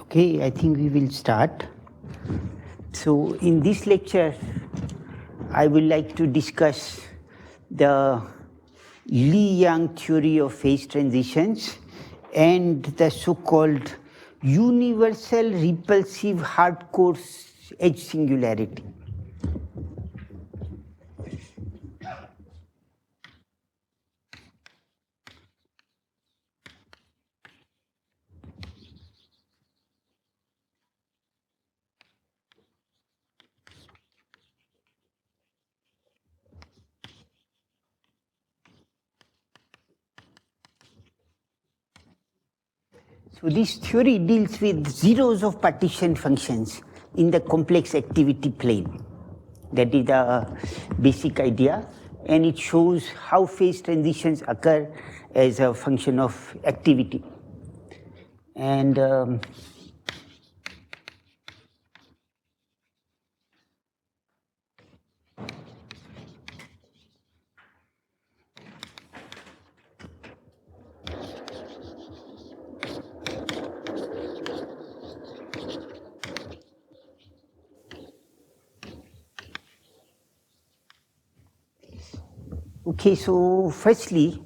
Okay, I think we will start. So in this lecture, I would like to discuss the Lee-Yang theory of phase transitions and the so-called universal repulsive hardcore edge singularity. So this theory deals with zeros of partition functions in the complex activity plane. That is the basic idea, and it shows how phase transitions occur as a function of activity. And okay, so firstly,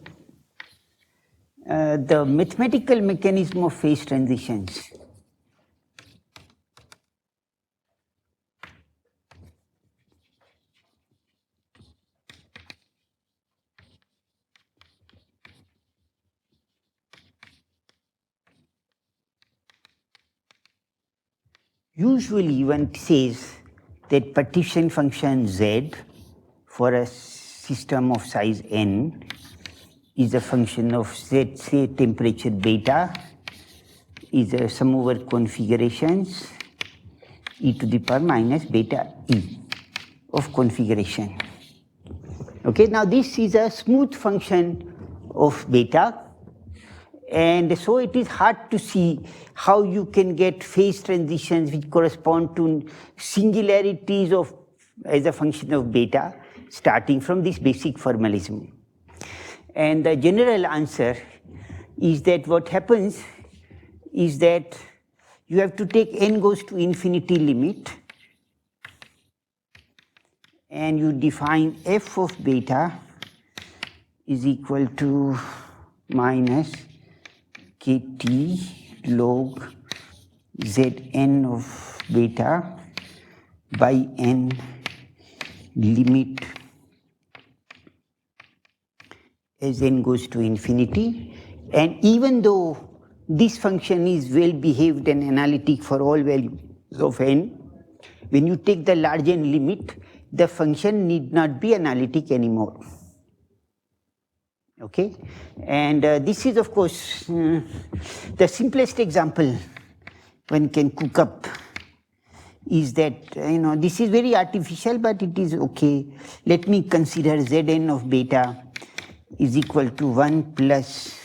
the mathematical mechanism of phase transitions. Usually one says that partition function Z for a system of size n is a function of Z, say temperature beta, is a sum over configurations e to the power minus beta e of configuration. Okay, now this is a smooth function of beta, and so it is hard to see how you can get phase transitions which correspond to singularities of as a function of beta starting from this basic formalism. And the general answer is that what happens is that you have to take n goes to infinity limit, and you define f of beta is equal to minus kt log zn of beta by n limit as n goes to infinity. And even though this function is well behaved and analytic for all values of n, when you take the large n limit, the function need not be analytic anymore. Okay, and this is of course the simplest example one can cook up is that, this is very artificial, but it is okay. Let me consider Zn of beta is equal to 1 plus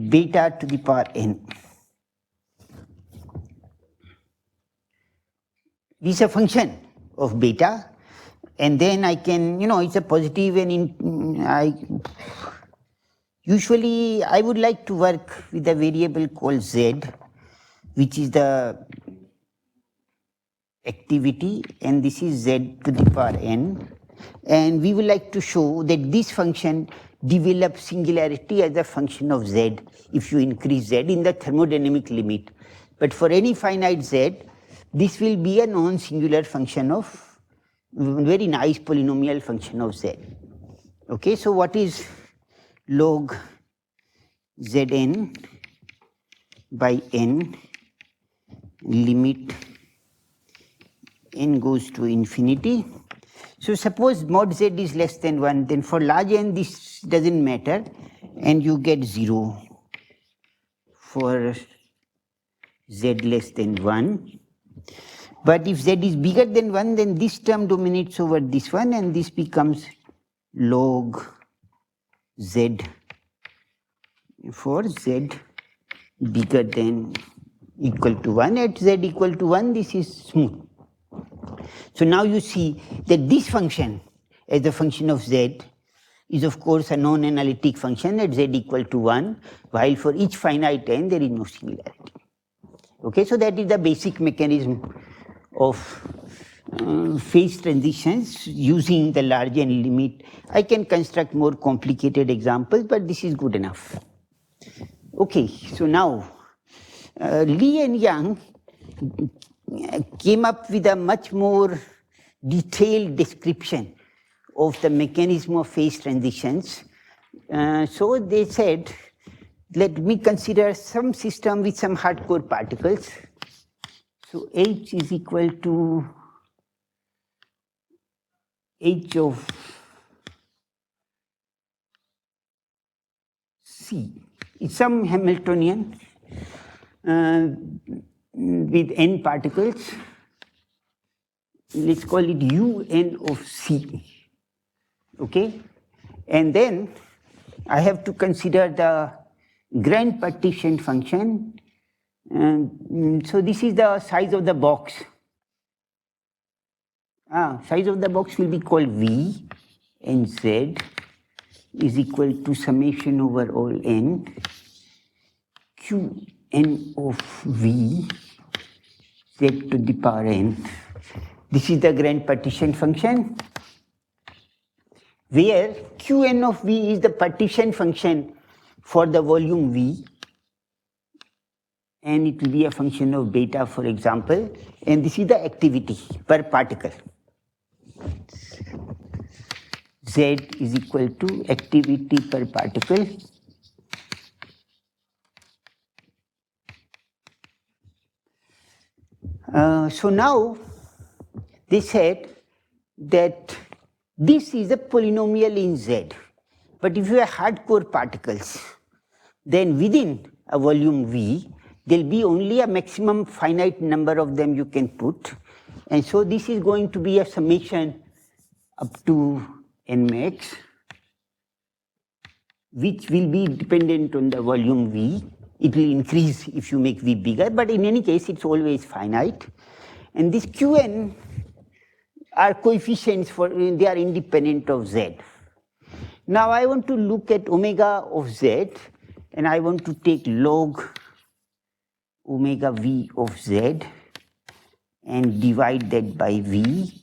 beta to the power n. This is a function of beta, and then I can, it's a positive, and usually I would like to work with a variable called z, which is the activity, and this is z to the power n, and we would like to show that this function develops singularity as a function of z if you increase z in the thermodynamic limit. But for any finite z, this will be a non-singular function of very nice polynomial function of z. Okay, so what is log Zn by n limit n goes to infinity? So suppose mod z is less than 1, then for large n this doesn't matter, and you get 0 for z less than 1. But if z is bigger than 1, then this term dominates over this one, and this becomes log z for z bigger than equal to 1. At z equal to 1, this is smooth. So now you see that this function as a function of z is of course a non-analytic function at z equal to 1, while for each finite n there is no singularity. Okay, so that is the basic mechanism of phase transitions using the large n limit. I can construct more complicated examples, but this is good enough. Okay, so now Lee and Young came up with a much more detailed description of the mechanism of phase transitions. So they said, let me consider some system with some hardcore particles. So H is equal to H of C. It's some Hamiltonian with n particles. Let's call it UN of C. Okay? And then I have to consider the grand partition function. So this is the size of the box. Size of the box will be called V, and Z is equal to summation over all n, Qn of V, Z to the power n. This is the grand partition function, where Qn of V is the partition function for the volume V, and it will be a function of beta, for example, and this is the activity per particle. Z is equal to activity per particle. So now they said that this is a polynomial in Z, but if you have hardcore particles, then within a volume V, there will be only a maximum finite number of them you can put, and so this is going to be a summation up to n max, which will be dependent on the volume V. It will increase if you make V bigger, but in any case, it's always finite. And this Qn are coefficients for, they are independent of Z. Now I want to look at omega of Z, and I want to take log omega V of Z and divide that by V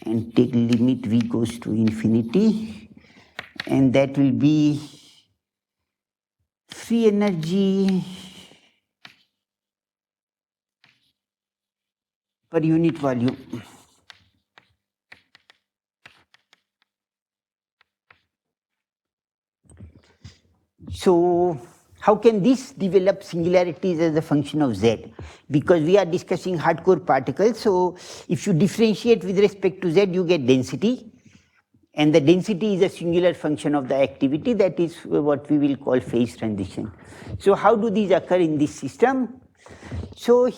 and take limit V goes to infinity, and that will be free energy per unit volume. So how can this develop singularities as a function of Z? Because we are discussing hardcore particles, so if you differentiate with respect to Z, you get density, and the density is a singular function of the activity. That is what we will call phase transition. So how do these occur in this system? So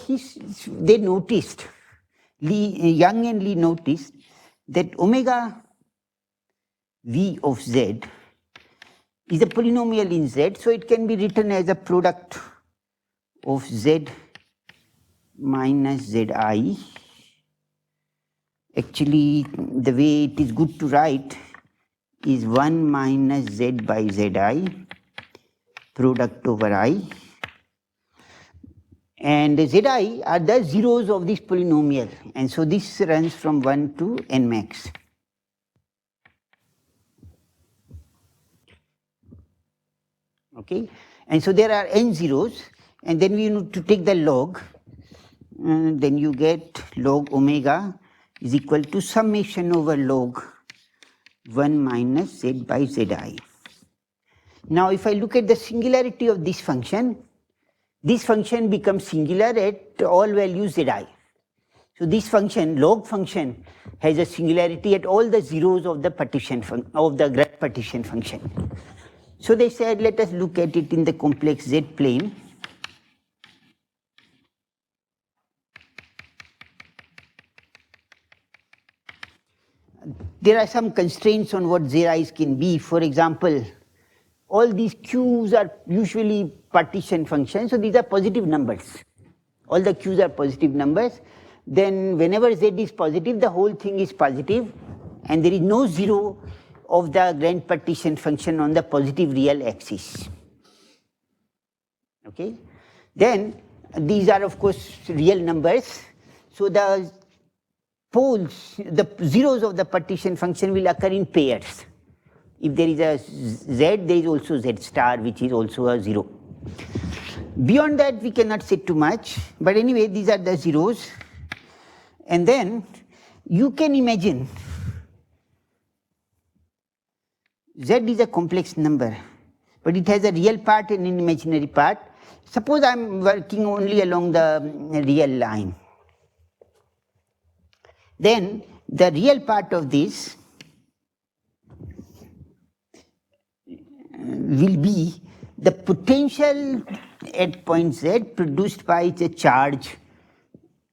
they noticed, Young and Lee noticed that omega V of Z is a polynomial in Z, so it can be written as a product of Z minus Zi. Actually, the way it is good to write is 1 minus Z by Zi, product over I. And Zi are the zeros of this polynomial, and so this runs from 1 to n max. Okay, and so there are n zeros, and then we need to take the log, and then you get log omega is equal to summation over log 1 minus Z by Zi. Now if I look at the singularity of this function becomes singular at all values Zi. So this function, log function, has a singularity at all the zeros of the partition of the graph partition function. So they said, let us look at it in the complex Z plane. There are some constraints on what Zi's can be. For example, all these Q's are usually partition functions, so these are positive numbers. All the Q's are positive numbers. Then whenever Z is positive, the whole thing is positive, and there is no zero of the grand partition function on the positive real axis. Okay. Then these are of course real numbers. So the poles, the zeros of the partition function will occur in pairs. If there is a z, there is also z star, which is also a 0. Beyond that, we cannot say too much, but anyway, these are the zeros. And then you can imagine z is a complex number, but it has a real part and an imaginary part. Suppose I am working only along the real line. Then the real part of this will be the potential at point z produced by the charge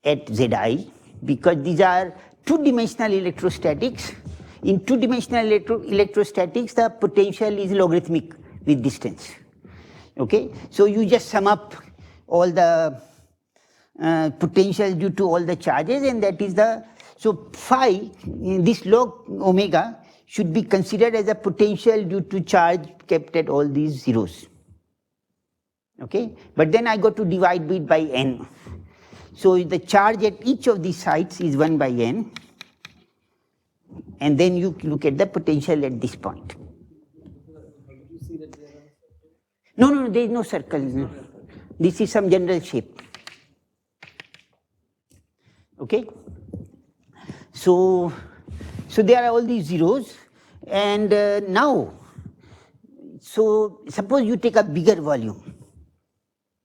at zi, because these are two-dimensional electrostatics. In two-dimensional electrostatics, the potential is logarithmic with distance. Okay, so you just sum up all the potential due to all the charges, and that is the, so phi, this log omega should be considered as a potential due to charge kept at all these zeros. Okay, but then I got to divide it by n. So the charge at each of these sites is 1 by n, and then you look at the potential at this point. No, there is no circle. No. This is some general shape. Okay. So there are all these zeros, and now, so suppose you take a bigger volume,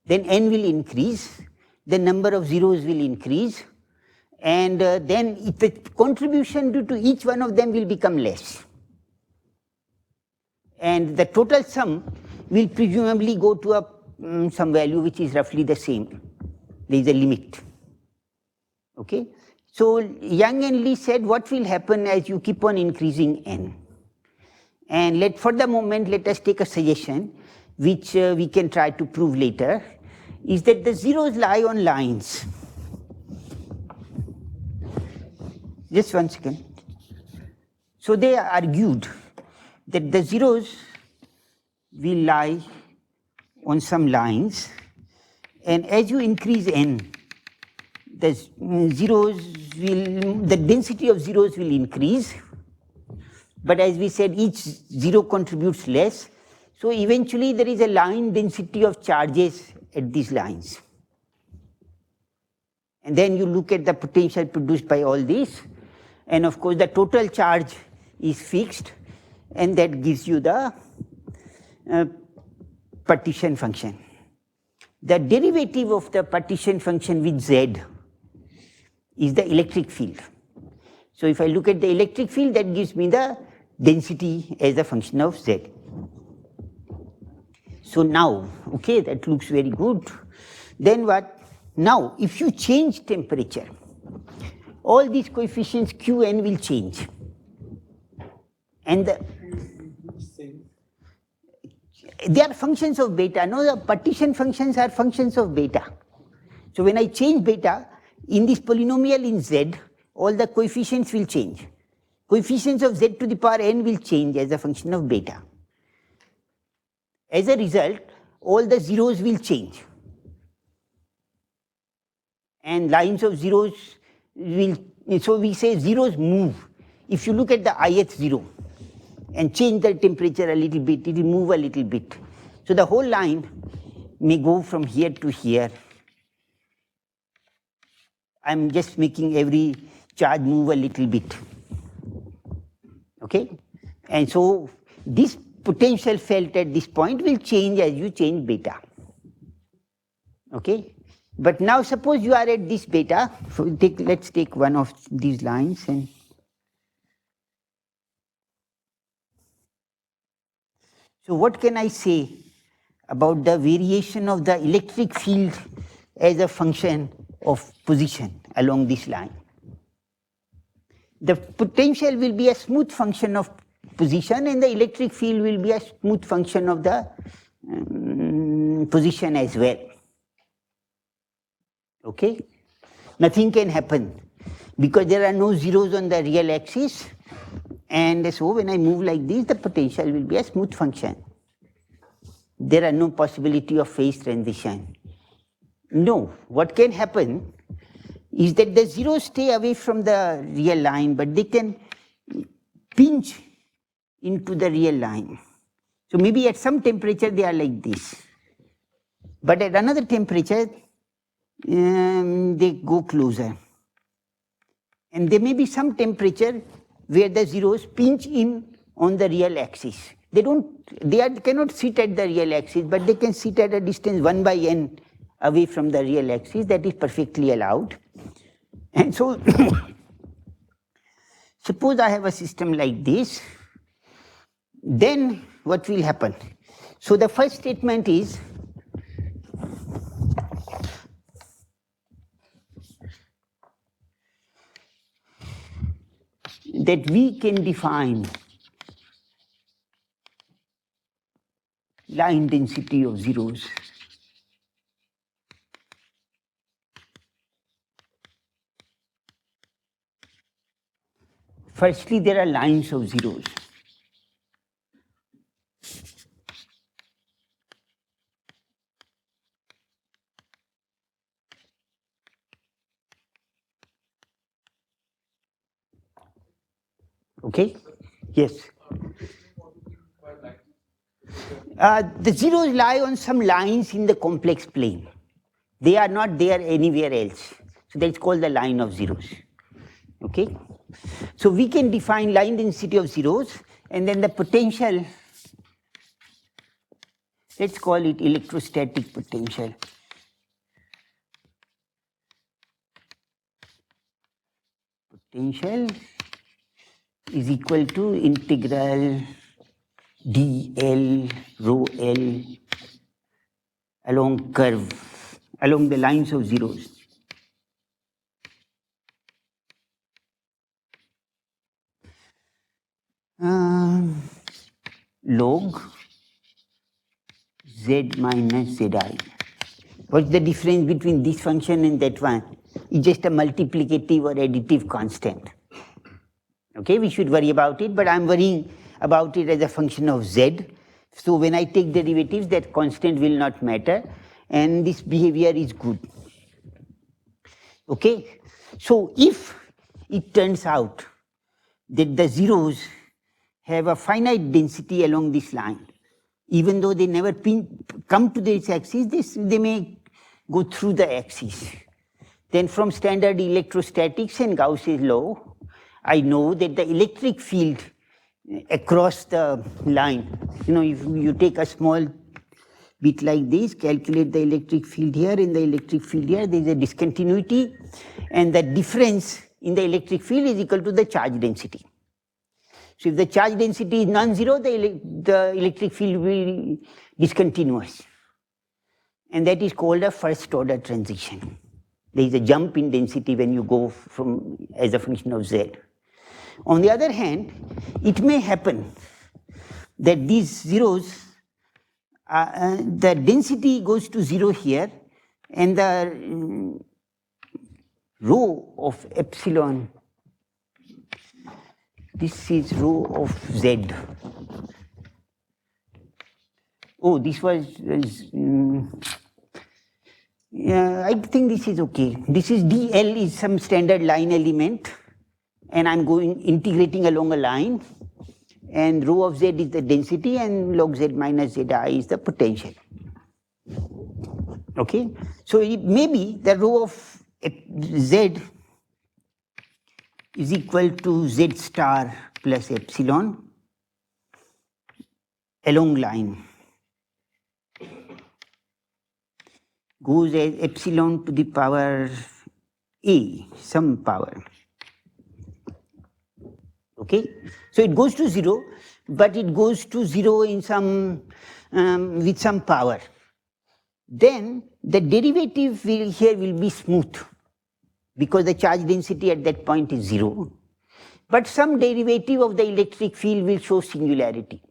then n will increase, the number of zeros will increase, and then the contribution due to each one of them will become less. And the total sum will presumably go to a some value which is roughly the same. There is a limit. Okay. So Young and Lee said what will happen as you keep on increasing n. And for the moment, let us take a suggestion which we can try to prove later, is that the zeros lie on lines. Just one second. So they argued that the zeros will lie on some lines, and as you increase n, the density of zeros will increase, but as we said, each zero contributes less, so eventually there is a line density of charges at these lines. And then you look at the potential produced by all these, and of course the total charge is fixed, and that gives you the partition function. The derivative of the partition function with z is the electric field. So if I look at the electric field, that gives me the density as a function of z. So now, okay, that looks very good. Then what? Now, if you change temperature, all these coefficients Qn will change. And they are functions of beta. No, the partition functions are functions of beta. So when I change beta, in this polynomial in z, all the coefficients will change. Coefficients of z to the power n will change as a function of beta. As a result, all the zeros will change. And lines of zeros will, so we say zeros move. If you look at the ith zero and change the temperature a little bit, it will move a little bit. So the whole line may go from here to here. I'm just making every charge move a little bit. Okay? And so this potential felt at this point will change as you change beta. Okay? But now suppose you are at this beta. So let's take one of these lines, and so what can I say about the variation of the electric field as a function of position along this line? The potential will be a smooth function of position, and the electric field will be a smooth function of the position as well. Okay? Nothing can happen because there are no zeros on the real axis, And so when I move like this, the potential will be a smooth function. There are no possibility of phase transition. No, what can happen is that the zeros stay away from the real line, but they can pinch into the real line. So maybe at some temperature they are like this, but at another temperature they go closer. And there may be some temperature where the zeros pinch in on the real axis. They cannot sit at the real axis, but they can sit at a distance 1 by n away from the real axis. That is perfectly allowed. And so, suppose I have a system like this, then what will happen? So the first statement is that we can define line density of zeros Firstly, there are lines of zeros. Okay? Yes. The zeros lie on some lines in the complex plane. They are not there anywhere else. So that's called the line of zeros. Okay? So we can define line density of zeros, and then the potential, let's call it electrostatic potential. Potential is equal to integral dl rho L along curve, along the lines of zeros. Log z minus zi. What's the difference between this function and that one? It's just a multiplicative or additive constant. Okay, we should worry about it, but I'm worrying about it as a function of z. So when I take derivatives, that constant will not matter, and this behavior is good. Okay, so if it turns out that the zeros have a finite density along this line, even though they never come to this axis, they may go through the axis. Then from standard electrostatics and Gauss's law, I know that the electric field across the line, if you take a small bit like this, calculate the electric field here and the electric field here, there is a discontinuity, and the difference in the electric field is equal to the charge density. So if the charge density is non-zero, the electric field will be discontinuous. And that is called a first order transition. There is a jump in density when you go from as a function of z. On the other hand, it may happen that these zeros, the density goes to 0 here, and the rho of epsilon, this is rho of z. Oh, this was, I think this is okay. This is dl is some standard line element, and I'm integrating along a line, and rho of z is the density, and log z minus zi is the potential. Okay, so it may be the rho of z is equal to z star plus epsilon along line, goes as epsilon to the power a, some power. Okay, so it goes to 0, but it goes to 0 in some with some power. Then the derivative here will be smooth, because the charge density at that point is 0, but some derivative of the electric field will show singularity.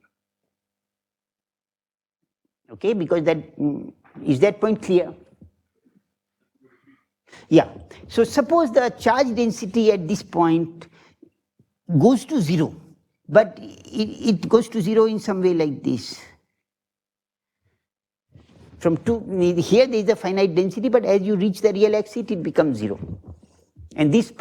Okay, because is that point clear? Yeah, so suppose the charge density at this point goes to 0, but it goes to 0 in some way like this. From 2, here there is a finite density, but as you reach the real axis, it becomes 0. And this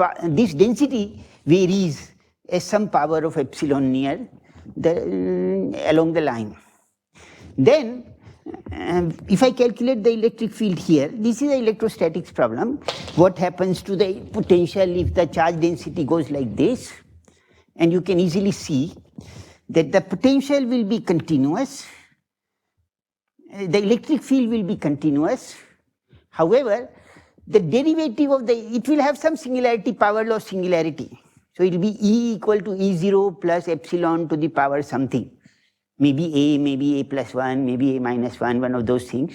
density varies as some power of epsilon near along the line. Then, if I calculate the electric field here, this is an electrostatics problem. What happens to the potential if the charge density goes like this? And you can easily see that the potential will be continuous. The electric field will be continuous. However, the derivative of it will have some singularity, power law singularity. So it will be E equal to E0 plus epsilon to the power something. Maybe A plus 1, maybe A minus 1, one of those things.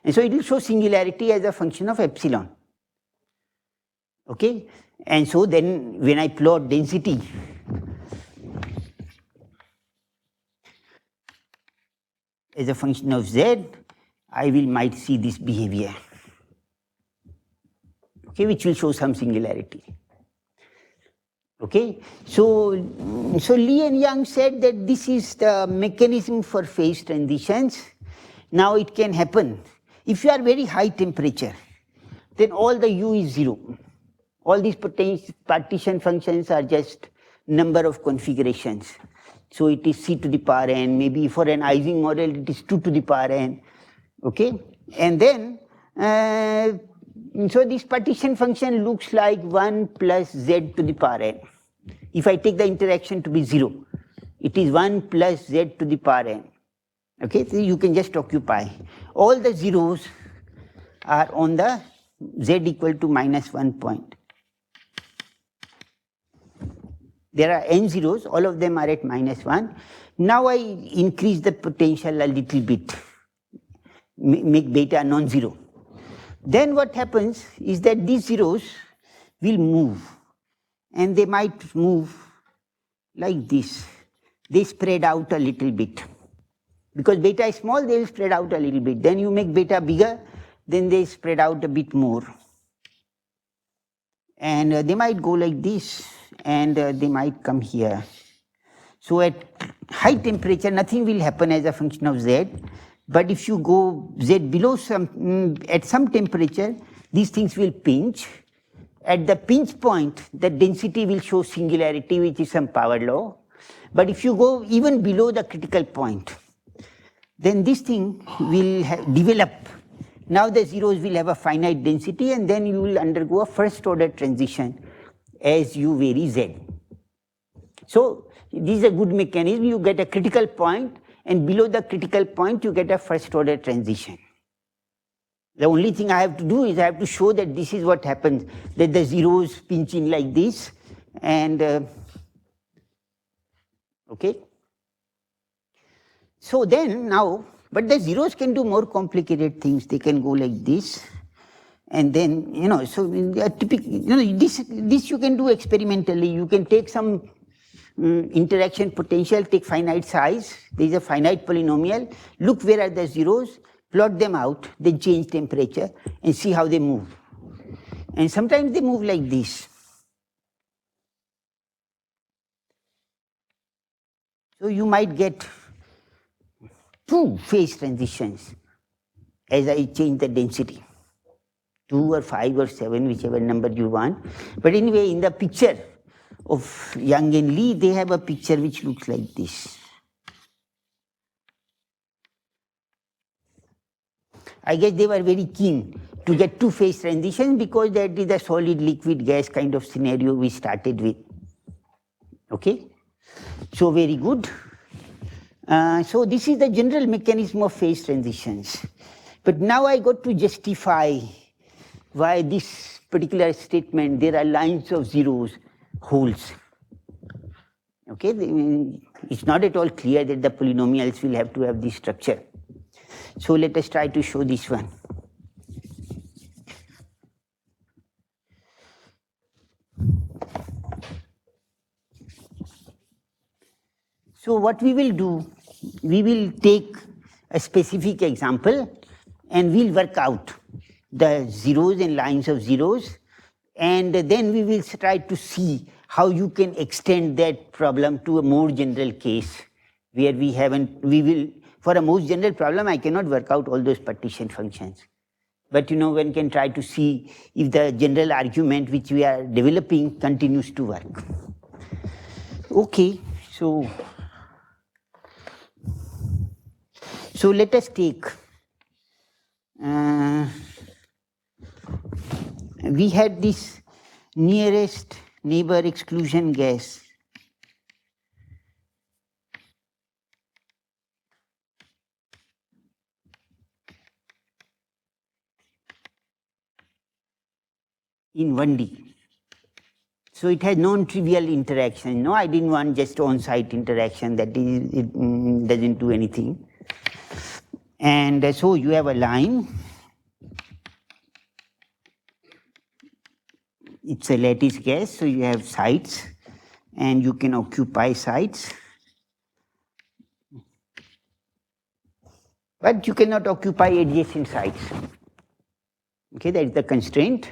And so it will show singularity as a function of epsilon. Okay? And so then when I plot density, as a function of z, I might see this behavior, okay, which will show some singularity. Okay, so Lee and Young said that this is the mechanism for phase transitions. Now it can happen if you are very high temperature, then all the U is 0. All these partition functions are just number of configurations. So it is C to the power n, maybe for an Ising model it is 2 to the power n, okay? And then, so this partition function looks like 1 plus z to the power n. If I take the interaction to be 0, it is 1 plus z to the power n, okay? So you can just occupy. All the zeros are on the z equal to minus 1 point. There are n zeros, all of them are at minus 1. Now I increase the potential a little bit, make beta non-zero. Then what happens is that these zeros will move, and they might move like this. They spread out a little bit. Because beta is small, they will spread out a little bit. Then you make beta bigger, then they spread out a bit more. And they might go like this, and they might come here. So at high temperature, nothing will happen as a function of z. But if you go z below at some temperature, these things will pinch. At the pinch point, the density will show singularity, which is some power law. But if you go even below the critical point, then this thing will develop. Now the zeros will have a finite density, and then you will undergo a first order transition as you vary z. So this is a good mechanism. You get a critical point, and below the critical point you get a first order transition. The only thing I have to do is I have to show that this is what happens, that the zeros pinch in like this, and okay. So then now, but the zeros can do more complicated things. They can go like this, and then, so typical, this you can do experimentally. You can take some interaction potential, take finite size. There is a finite polynomial. Look where are the zeros, plot them out, then change temperature, and see how they move. And sometimes they move like this. So you might get 2 phase transitions as I change the density, 2 or 5 or 7, whichever number you want. But anyway, in the picture of Young and Lee, they have a picture which looks like this. I guess they were very keen to get 2 phase transitions because that is the solid liquid gas kind of scenario we started with. Okay? So very good. So this is the general mechanism of phase transitions. But now I got to justify why this particular statement, there are lines of zeros, holds. Okay, it's not at all clear that the polynomials will have to have this structure. So let us try to show this one. So what we will do, we will take a specific example and we'll work out the zeros and lines of zeros, and then we will try to see how you can extend that problem to a more general case where we will, for a most general problem, I cannot work out all those partition functions. But one can try to see if the general argument which we are developing continues to work. Okay, so let us take, we had this nearest neighbor exclusion gas. In 1D. So it has non-trivial interaction. No, I didn't want just on-site interaction, that is, it doesn't do anything. And so you have a line. It's a lattice gas, so you have sites, and you can occupy sites. But you cannot occupy adjacent sites. Okay, that is the constraint.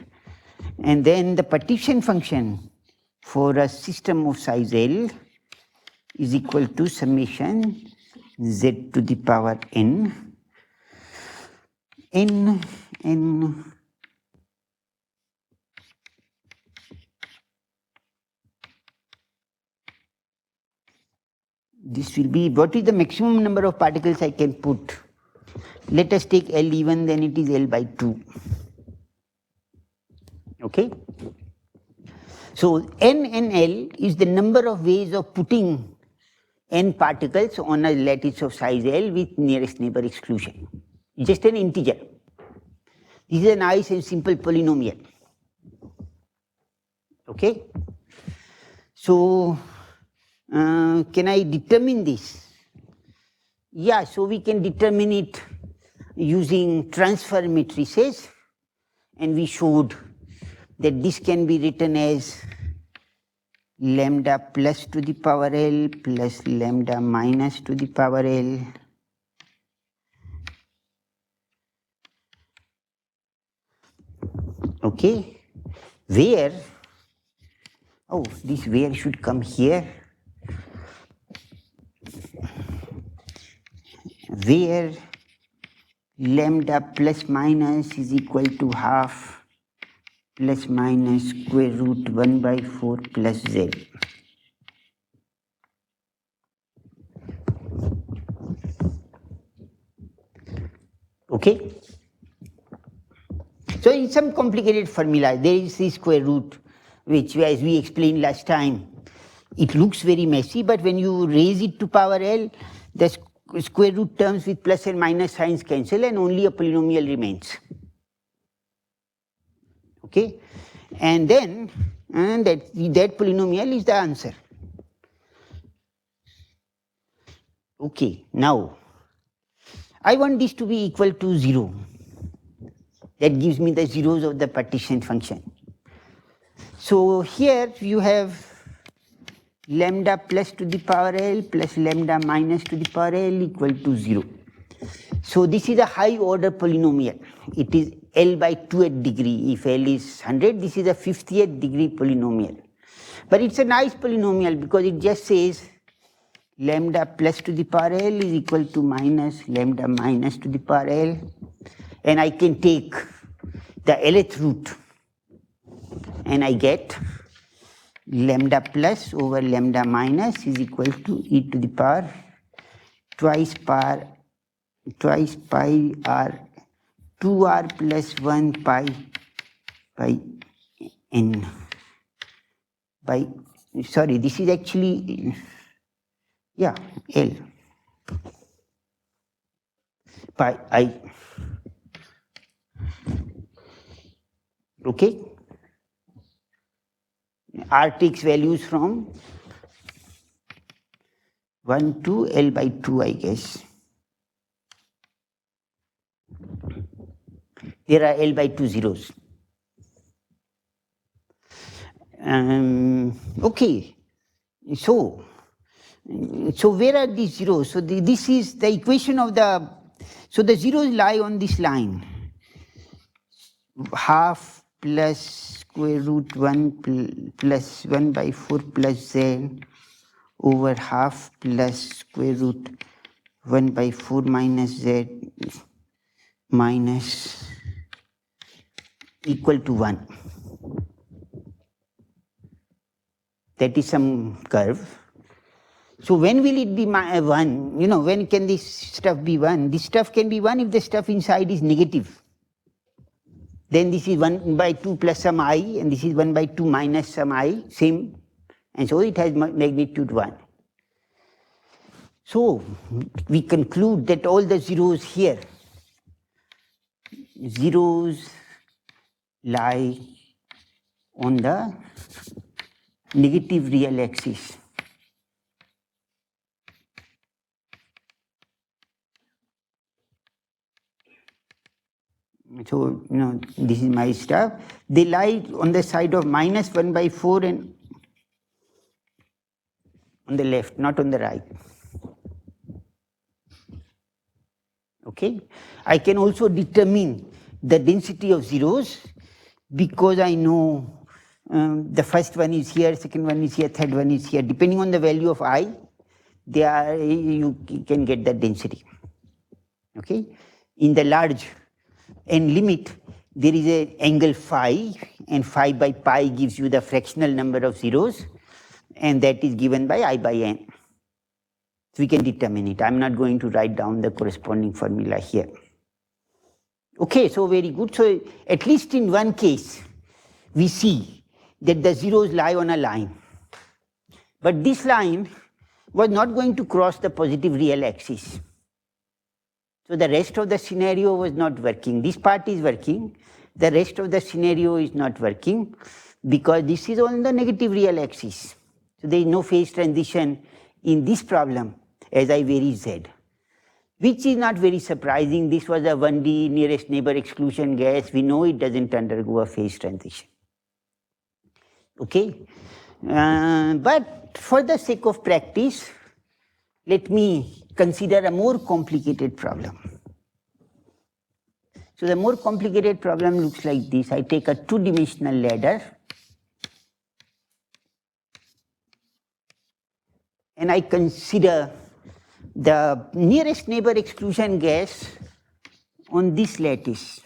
And then the partition function for a system of size L is equal to summation z to the power n. This will be, what is the maximum number of particles I can put? Let us take L even, then it is L by 2. Okay? So n and L is the number of ways of putting n particles on a lattice of size L with nearest neighbor exclusion. Just an integer. This is a nice and simple polynomial. Okay? So, can I determine this? Yeah, so we can determine it using transfer matrices, and we showed that this can be written as lambda plus to the power L plus lambda minus to the power L. Okay, where, oh, this where should come here, where lambda plus minus is equal to half plus minus square root 1 by 4 plus z. Okay? So in some complicated formula, there is the square root, which, as we explained last time, it looks very messy, but when you raise it to power L, the square root terms with plus and minus signs cancel, and only a polynomial remains. Okay? And then that polynomial is the answer. Okay, now I want this to be equal to 0. That gives me the zeros of the partition function. So here you have lambda plus to the power L plus lambda minus to the power L equal to 0. So this is a high order polynomial. It is L by 2th degree. If L is 100, this is a 50th degree polynomial. But it's a nice polynomial because it just says lambda plus to the power L is equal to minus lambda minus to the power L. And I can take the Lth root and I get lambda plus over lambda minus is equal to e to the power twice pi r 2r plus 1 pi n by, sorry, this is actually, yeah, L pi I. Okay? R takes values from 1 to L by 2, I guess. There are L by 2 zeros. Okay, so where are these zeros? So this is the equation of the, so the zeros lie on this line. Half plus square root 1 plus 1 by 4 plus z over half plus square root 1 by 4 minus z minus equal to 1. That is some curve. So when will it be 1? You know, when can this stuff be 1? This stuff can be 1 if the stuff inside is negative. Then this is 1 by 2 plus some I, and this is 1 by 2 minus some I, same. And so it has magnitude 1. So we conclude that all the zeros here, zeros lie on the negative real axis. So, you know, this is my stuff. They lie on the side of minus 1 by 4 and on the left, not on the right. Okay. I can also determine the density of zeros because I know the first one is here, second one is here, third one is here. Depending on the value of I, you can get the density. Okay. In the large n limit, there is an angle phi, and phi by pi gives you the fractional number of zeros, and that is given by I by n. So we can determine it. I'm not going to write down the corresponding formula here. Okay, so very good. So at least in one case, we see that the zeros lie on a line. But this line was not going to cross the positive real axis. So the rest of the scenario was not working. This part is working. The rest of the scenario is not working because this is on the negative real axis. So there is no phase transition in this problem as I vary z, which is not very surprising. This was a 1D nearest neighbor exclusion gas. We know it doesn't undergo a phase transition. Okay? But for the sake of practice, let me consider a more complicated problem. So the more complicated problem looks like this. I take a two-dimensional ladder and I consider the nearest neighbor exclusion gas on this lattice.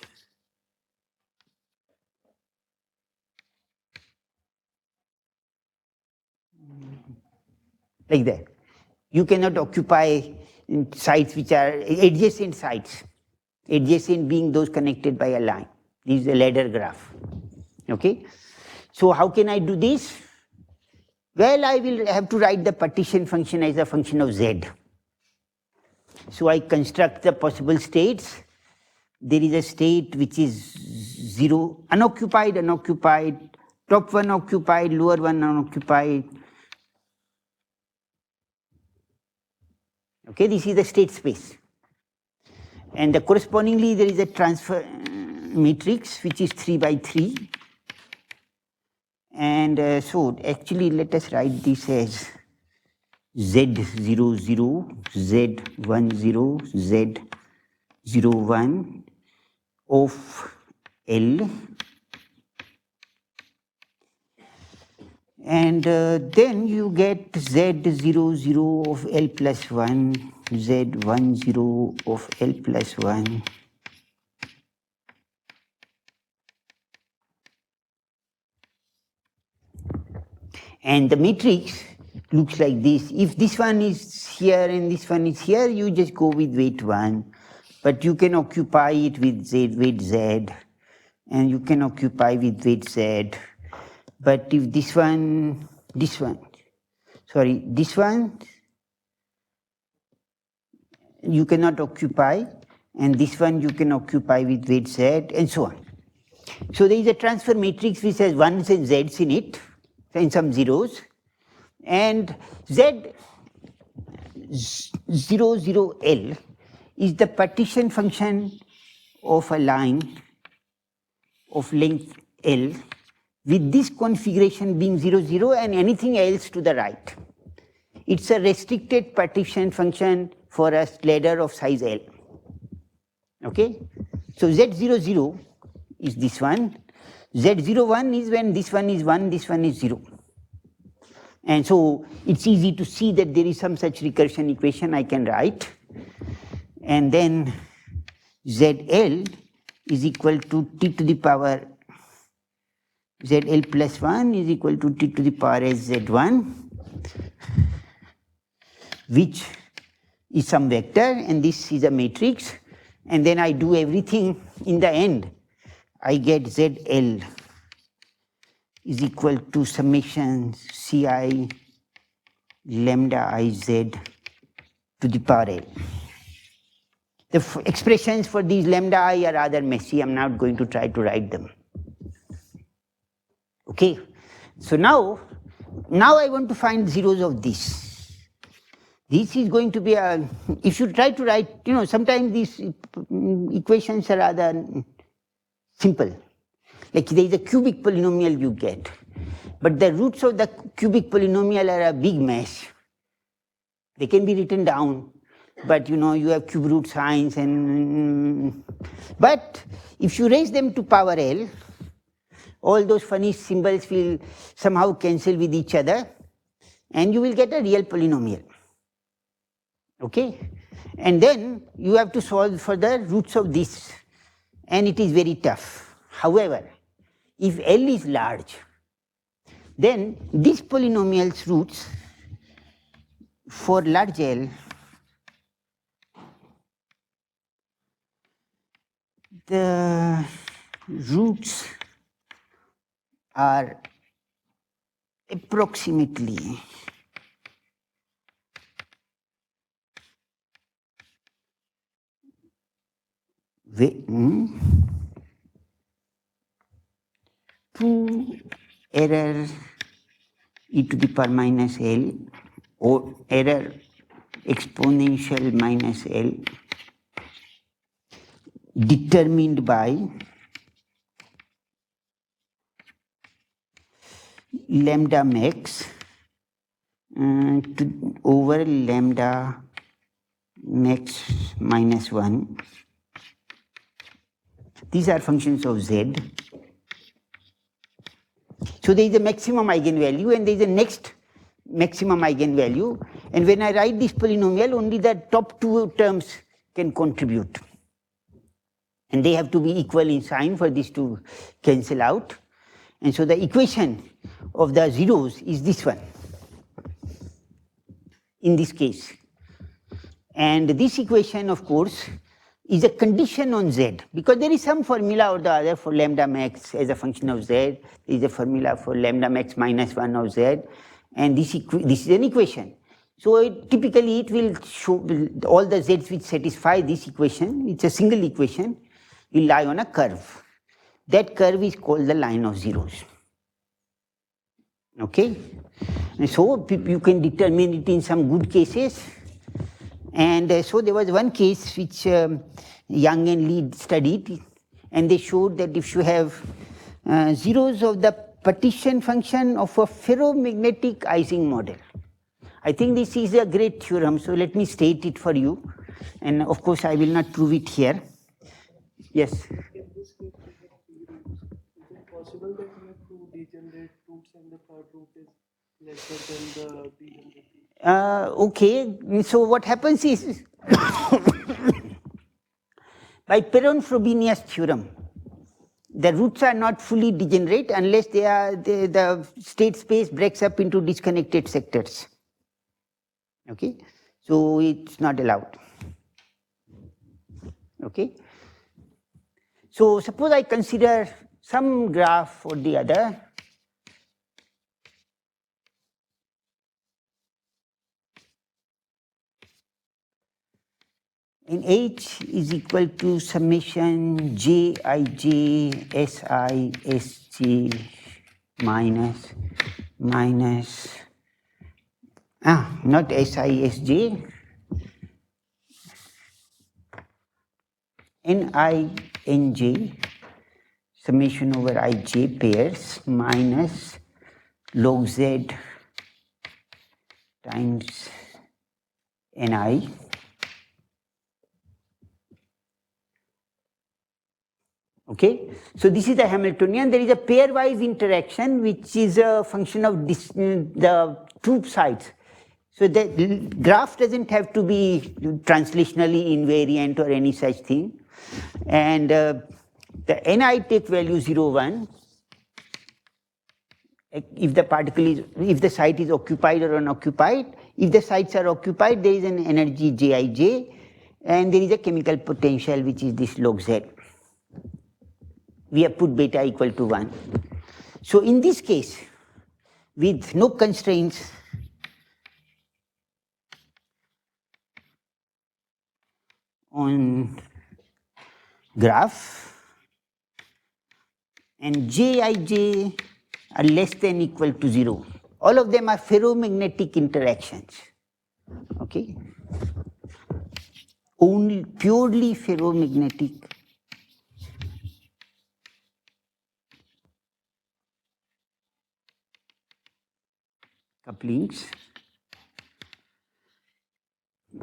Like that. You cannot occupy sites which are adjacent sites, adjacent being those connected by a line. This is a ladder graph. Okay? So how can I do this? Well, I will have to write the partition function as a function of z. So I construct the possible states. There is a state which is 0, unoccupied, unoccupied, top one occupied, lower one unoccupied. Okay, this is the state space. And correspondingly, there is a transfer matrix which is 3 by 3. And so actually, let us write this as Z00, Z10, Z01 of L. And then you get Z00 of L plus 1, Z10 of L plus 1. And the matrix looks like this. If this one is here and this one is here, you just go with weight 1. But you can occupy it with weight Z, and you can occupy with weight Z. But if this one, you cannot occupy, and this one you can occupy with weight Z, and so on. So there is a transfer matrix which has 1s and Zs in it, and some zeros, and Z00L is the partition function of a line of length L, with this configuration being 0, 0 and anything else to the right. It's a restricted partition function for a ladder of size L. Okay? So Z00 is this one. Z01 is when this one is 1, this one is 0. And so it's easy to see that there is some such recursion equation I can write. And then ZL is equal to t to the power ZL plus 1 is equal to t to the power s Z1, which is some vector, and this is a matrix. And then I do everything in the end. I get ZL is equal to summation Ci lambda iz to the power L. The expressions for these lambda I are rather messy. I'm not going to try to write them. Okay, so now I want to find zeros of this. This is going to be a, if you try to write, sometimes these equations are rather simple. Like there is a cubic polynomial you get, but the roots of the cubic polynomial are a big mess. They can be written down, but you have cube root signs but if you raise them to power L, all those funny symbols will somehow cancel with each other, and you will get a real polynomial. Okay? And then you have to solve for the roots of this, and it is very tough. However, if L is large, then this polynomial's roots for large L, the roots are approximately to error e to the power minus L or error exponential minus L determined by lambda max over lambda max minus 1. These are functions of Z. So there is a maximum eigenvalue and there is a next maximum eigenvalue, and when I write this polynomial, only the top two terms can contribute. And they have to be equal in sign for this to cancel out. And so the equation of the zeros is this one, in this case. And this equation, of course, is a condition on Z, because there is some formula or the other for lambda max as a function of Z. There is a formula for lambda max minus 1 of Z, and this is an equation. So typically it will show all the Z's which satisfy this equation, it's a single equation, will lie on a curve. That curve is called the line of zeros. Okay? And so you can determine it in some good cases. And so there was one case which Young and Lee studied, and they showed that if you have zeros of the partition function of a ferromagnetic Ising model. I think this is a great theorem, so let me state it for you. And of course, I will not prove it here. Yes? In this case, we have three roots. Is it possible that we have two degenerate roots and the third root is lesser than the degenerate root? Okay, so what happens is, by Perron-Frobenius theorem, the roots are not fully degenerate unless the state space breaks up into disconnected sectors. Okay, so it's not allowed. Okay, so suppose I consider some graph or the other. And H is equal to summation Jij Si Sj minus not Si Sj, Ni Nj summation over Ij pairs minus log Z times Ni. Okay, so this is the Hamiltonian. There is a pairwise interaction which is a function of the two sides. So the graph doesn't have to be translationally invariant or any such thing. And the Ni take value 0, 1. If the particle is, if the site is occupied or unoccupied. If the sites are occupied, there is an energy Jij, and there is a chemical potential which is this log Z. We have put beta equal to 1. So in this case, with no constraints, on graph, and Jij are less than equal to 0. All of them are ferromagnetic interactions. Okay? Only purely ferromagnetic couplings.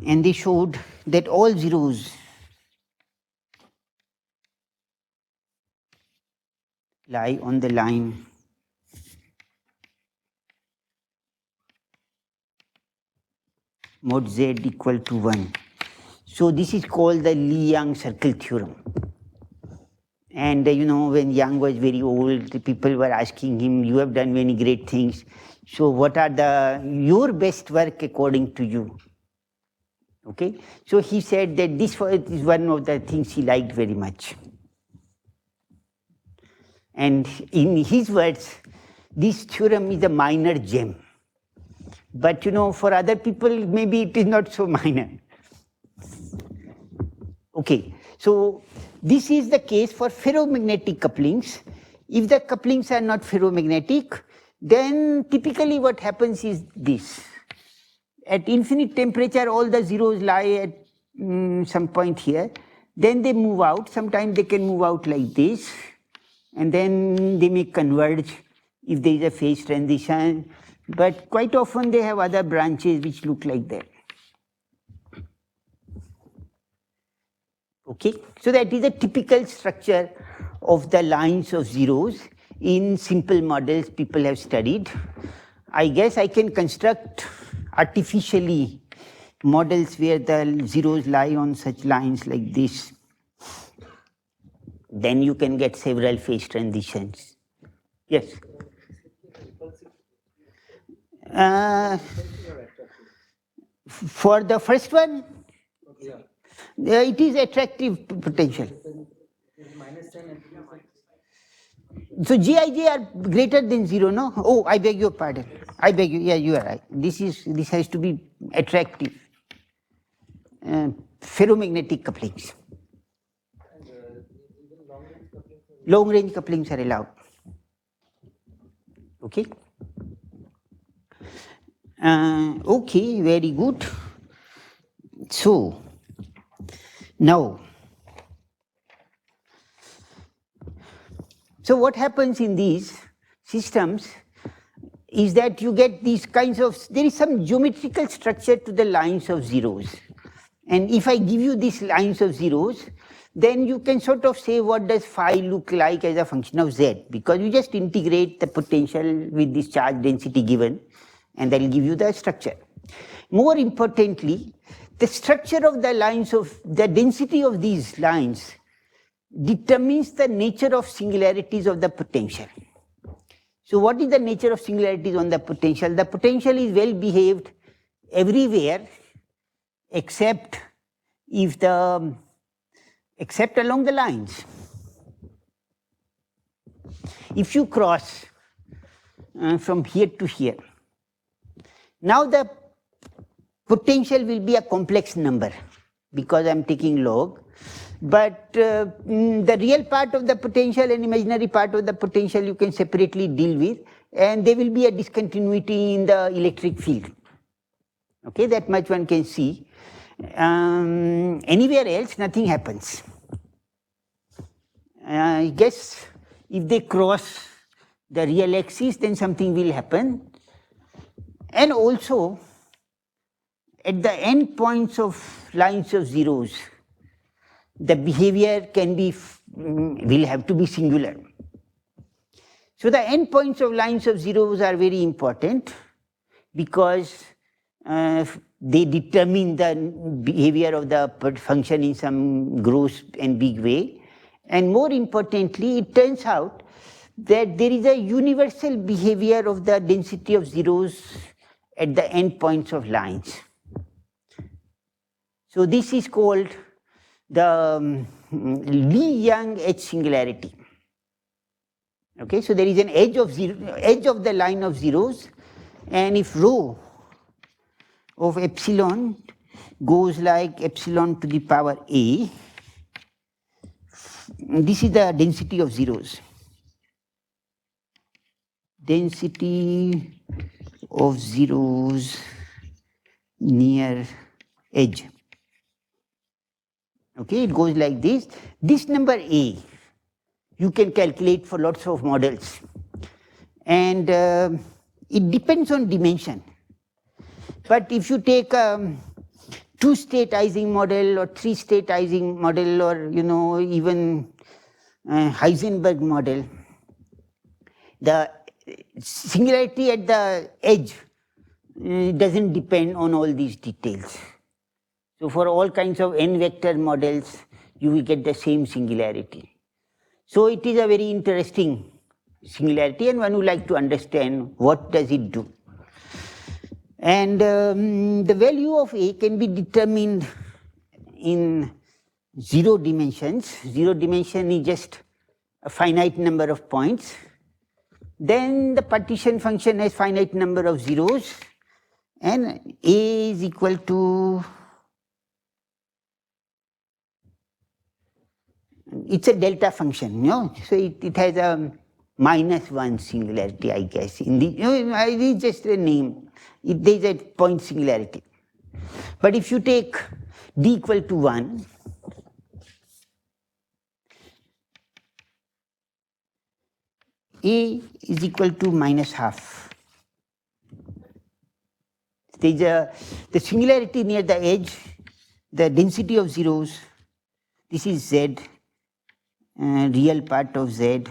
And they showed that all zeros lie on the line mod Z equal to 1. So this is called the Li-Yang circle theorem. And you know, when Yang was very old, the people were asking him, you have done many great things. So what are your best work according to you? Okay, so he said that this is one of the things he liked very much. And in his words, this theorem is a minor gem. But you know, for other people, maybe it is not so minor. Okay, so this is the case for ferromagnetic couplings. If the couplings are not ferromagnetic, then typically what happens is this. At infinite temperature, all the zeros lie at some point here. Then they move out. Sometimes they can move out like this. And then they may converge if there is a phase transition. But quite often they have other branches which look like that. Okay, so that is a typical structure of the lines of zeros in simple models people have studied. I guess I can construct artificially models where the zeros lie on such lines like this. Then you can get several phase transitions. Yes? For the first one, it is attractive potential. So Gij are greater than 0, no? Oh, I beg your pardon. I beg you. Yeah, you are right. This has to be attractive. Ferromagnetic couplings. Long range couplings are allowed. Okay. Okay, very good. So now, so what happens in these systems is that you get these kinds of, there is some geometrical structure to the lines of zeros. And if I give you these lines of zeros, then you can sort of say what does phi look like as a function of z, because you just integrate the potential with this charge density given, and that will give you the structure. More importantly, the structure of the lines of, the density of these lines determines the nature of singularities of the potential. So what is the nature of singularities on the potential? The potential is well behaved everywhere except if except along the lines. If you cross from here to here, now the potential will be a complex number because I am taking log, but the real part of the potential and imaginary part of the potential you can separately deal with, and there will be a discontinuity in the electric field. Okay, that much one can see. Anywhere else, nothing happens. I guess if they cross the real axis, then something will happen. And also, at the end points of lines of zeros, the behavior will have to be singular. So the endpoints of lines of zeros are very important because they determine the behavior of the function in some gross and big way. And more importantly, it turns out that there is a universal behavior of the density of zeros at the endpoints of lines. So this is called the Lee-Yang edge singularity. Okay, so there is an edge of the line of zeros, and if rho of epsilon goes like epsilon to the power a, this is the density of zeros. Density of zeros near edge. Okay, it goes like this. This number a, you can calculate for lots of models. And it depends on dimension. But if you take a two-state Ising model or three-state Ising model or even Heisenberg model, the singularity at the edge doesn't depend on all these details. So for all kinds of n-vector models, you will get the same singularity. So it is a very interesting singularity, and one would like to understand what does it do. And the value of A can be determined in 0 dimensions. 0 dimension is just a finite number of points. Then the partition function has finite number of zeros, and A is equal to, it's a delta function, so it has a -1 singularity, I guess. It is just a name. There is a point singularity. But if you take d equal to 1, A is equal to -half. There is the singularity near the edge, the density of zeros, this is Z, real part of Z,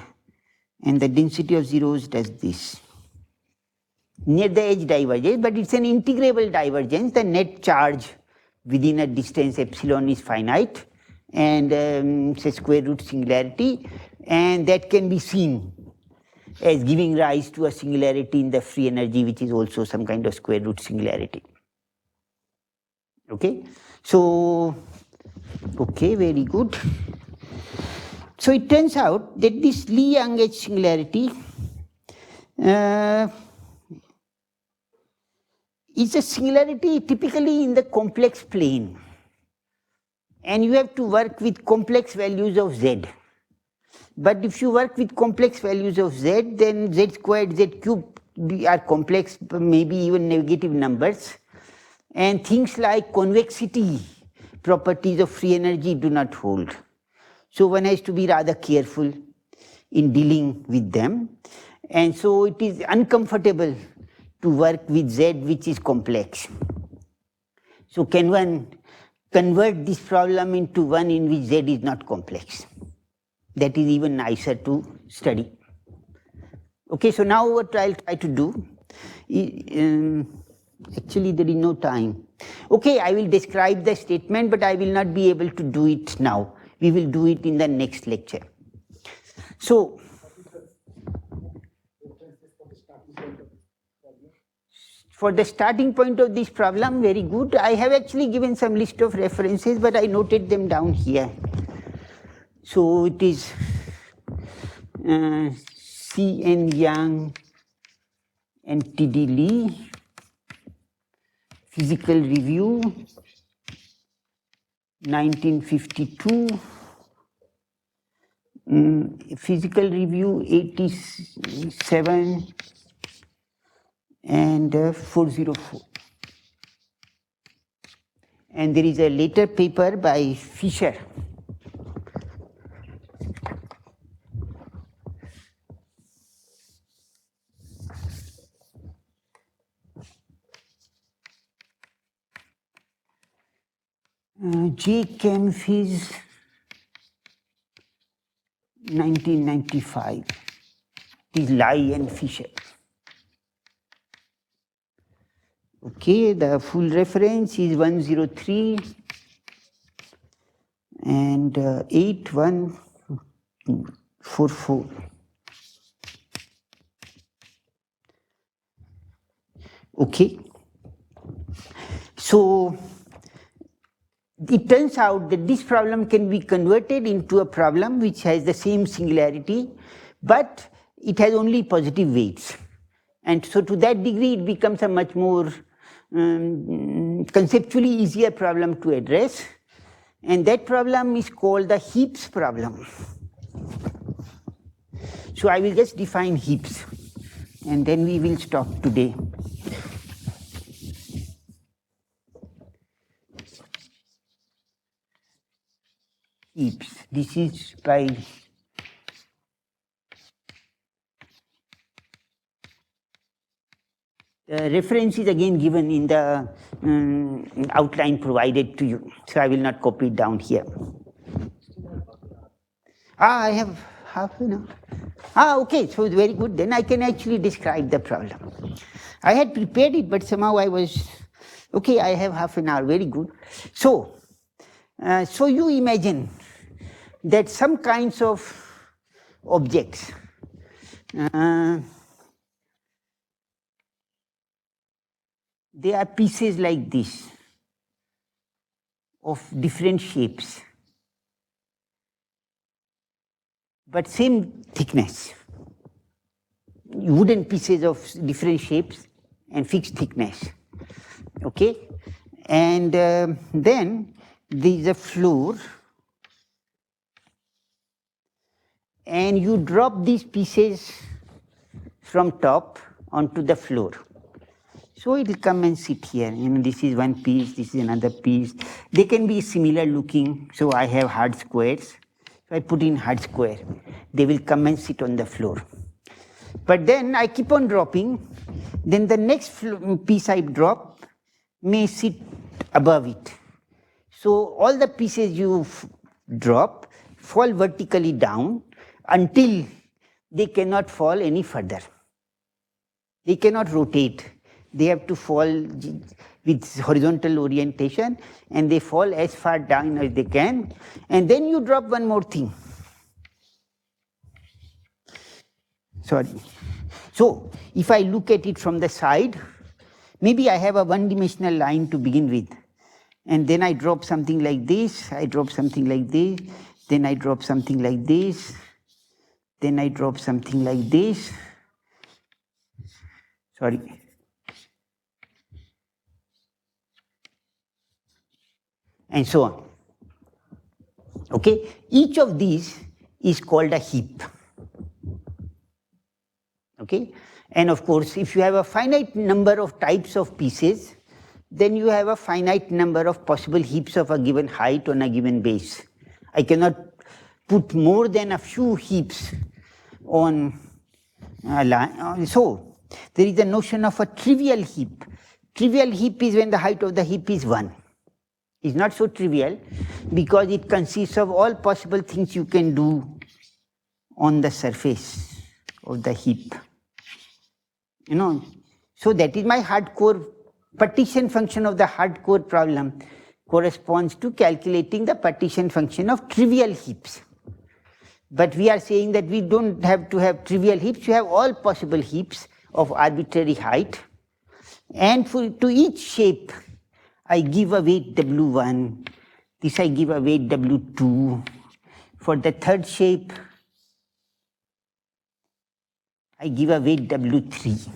and the density of zeros does this. Near the edge diverges, but it's an integrable divergence. The net charge within a distance epsilon is finite, and it's a square root singularity, and that can be seen as giving rise to a singularity in the free energy, which is also some kind of square root singularity. Okay, so, okay, very good. So it turns out that this Lee-Yang edge singularity is a singularity typically in the complex plane, and you have to work with complex values of Z. But if you work with complex values of Z, then Z squared, Z cubed are complex, maybe even negative numbers, and things like convexity properties of free energy do not hold. So one has to be rather careful in dealing with them, and so it is uncomfortable to work with Z which is complex. So can one convert this problem into one in which Z is not complex? That is even nicer to study. Okay, so now what I'll try to do, actually there is no time. Okay, I will describe the statement, but I will not be able to do it now. We will do it in the next lecture. So, for the starting point of this problem, very good. I have actually given some list of references, but I noted them down here. So it is C.N. Yang and T.D. Lee, Physical Review, 1952, Physical Review 87 and 404. And there is a later paper by Fisher. J. Chem Phys 1995. It is Lai and Fisher. Okay, the full reference is 103 and 8144. Okay. So it turns out that this problem can be converted into a problem which has the same singularity, but it has only positive weights. And so to that degree, it becomes a much more conceptually easier problem to address. And that problem is called the Heaps problem. So I will just define Heaps, and then we will stop today. Heaps. This is by the reference is again given in the outline provided to you, so I will not copy it down here. I have half an hour. Okay, so very good. Then I can actually describe the problem. I had prepared it, but somehow I was, okay, I have half an hour, very good. So you imagine that some kinds of objects, they are pieces like this of different shapes, but same thickness. Wooden pieces of different shapes and fixed thickness. Okay? And then there is a floor, and you drop these pieces from top onto the floor. So it will come and sit here. This is one piece, this is another piece. They can be similar looking, so I have hard squares. So I put in hard square. They will come and sit on the floor. But then I keep on dropping, then the next piece I drop may sit above it. So all the pieces you drop fall vertically down until they cannot fall any further. They cannot rotate. They have to fall with horizontal orientation, and they fall as far down as they can. And then you drop one more thing. Sorry. So if I look at it from the side, maybe I have a one-dimensional line to begin with. And then I drop something like this, I drop something like this, then I drop something like this, then I drop something like this. Sorry. And so on. Okay? Each of these is called a heap. Okay? And of course, if you have a finite number of types of pieces, then you have a finite number of possible heaps of a given height on a given base. I cannot put more than a few heaps on a line. So there is a notion of a trivial heap. Trivial heap is when the height of the heap is 1. It's not so trivial because it consists of all possible things you can do on the surface of the heap. So that is my hardcore partition function of the hardcore problem corresponds to calculating the partition function of trivial heaps. But we are saying that we don't have to have trivial heaps, you have all possible heaps of arbitrary height. And to each shape, I give a weight W1, this I give a weight W2. For the third shape, I give a weight W3.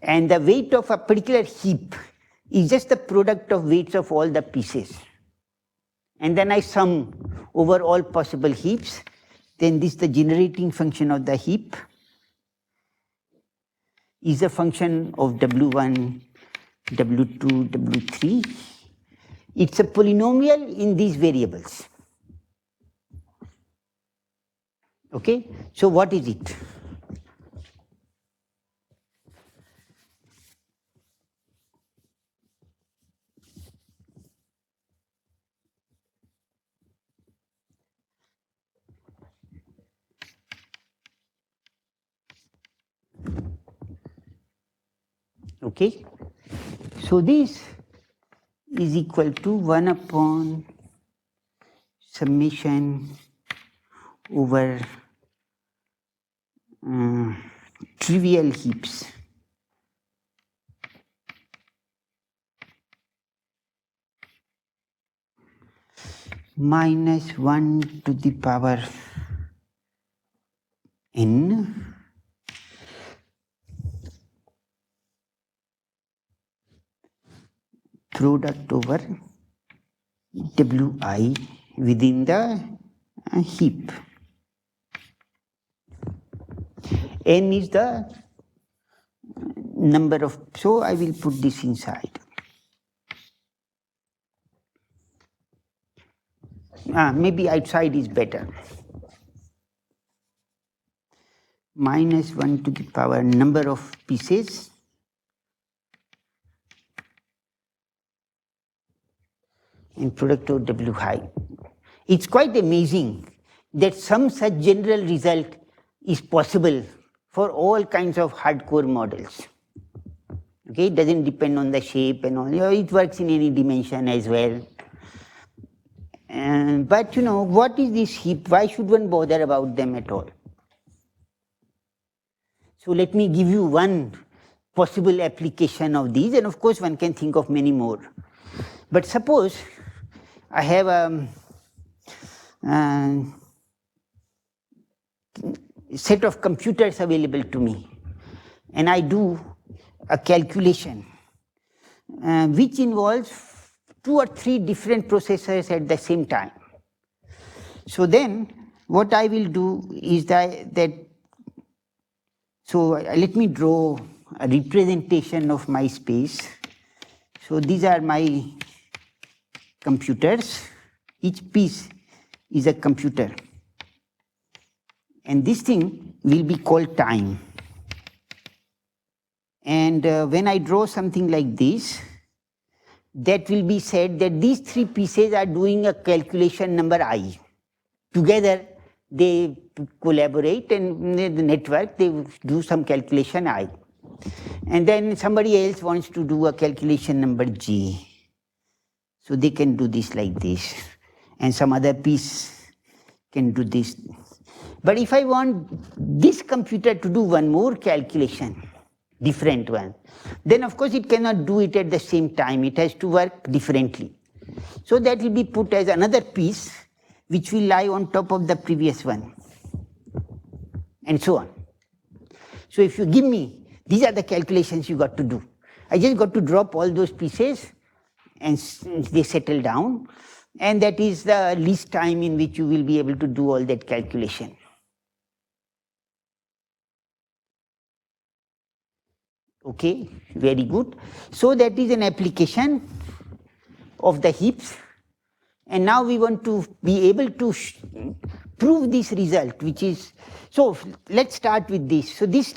And the weight of a particular heap is just the product of weights of all the pieces. And then I sum over all possible heaps. Then this, the generating function of the heap, is a function of W1, W2, W3. It's a polynomial in these variables. Okay? So what is it? Okay? So this is equal to 1 upon summation over trivial heaps minus 1 to the power n product over wi within the heap. N is the number of, so I will put this inside. Maybe outside is better. Minus 1 to the power number of pieces in product of wi. It's quite amazing that some such general result is possible for all kinds of hardcore models. Okay, it doesn't depend on the shape and all. It works in any dimension as well. But what is this heap? Why should one bother about them at all? So let me give you one possible application of these, and of course one can think of many more. But suppose I have a set of computers available to me, and I do a calculation which involves 2 or 3 different processors at the same time. So then what I will do is so let me draw a representation of my space. So these are my computers. Each piece is a computer. And this thing will be called time. And when I draw something like this, that will be said that these 3 pieces are doing a calculation number I. Together they collaborate, and the network, they do some calculation I. And then somebody else wants to do a calculation number J. So they can do this like this. And some other piece can do this. But if I want this computer to do one more calculation, different one, then of course it cannot do it at the same time. It has to work differently. So that will be put as another piece which will lie on top of the previous one, and so on. So if you give me, these are the calculations you got to do. I just got to drop all those pieces and they settle down, and that is the least time in which you will be able to do all that calculation. Okay, very good. So that is an application of the heaps. And now we want to be able to prove this result, which is, so let's start with this. So this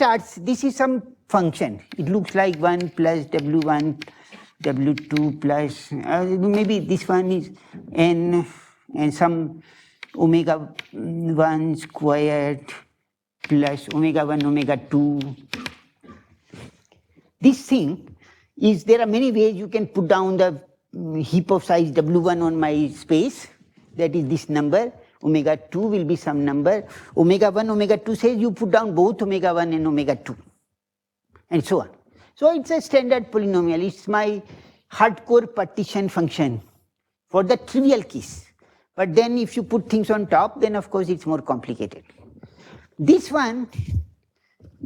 is some function. It looks like 1 plus W1, W2 plus, maybe this one is N and some omega 1 squared plus omega 1, omega 2. This thing is, there are many ways you can put down the heap of size W1 on my space, that is this number, omega 2 will be some number, omega 1, omega 2 says you put down both omega 1 and omega 2, and so on. So it's a standard polynomial, it's my hardcore partition function for the trivial case. But then if you put things on top, then of course it's more complicated. This one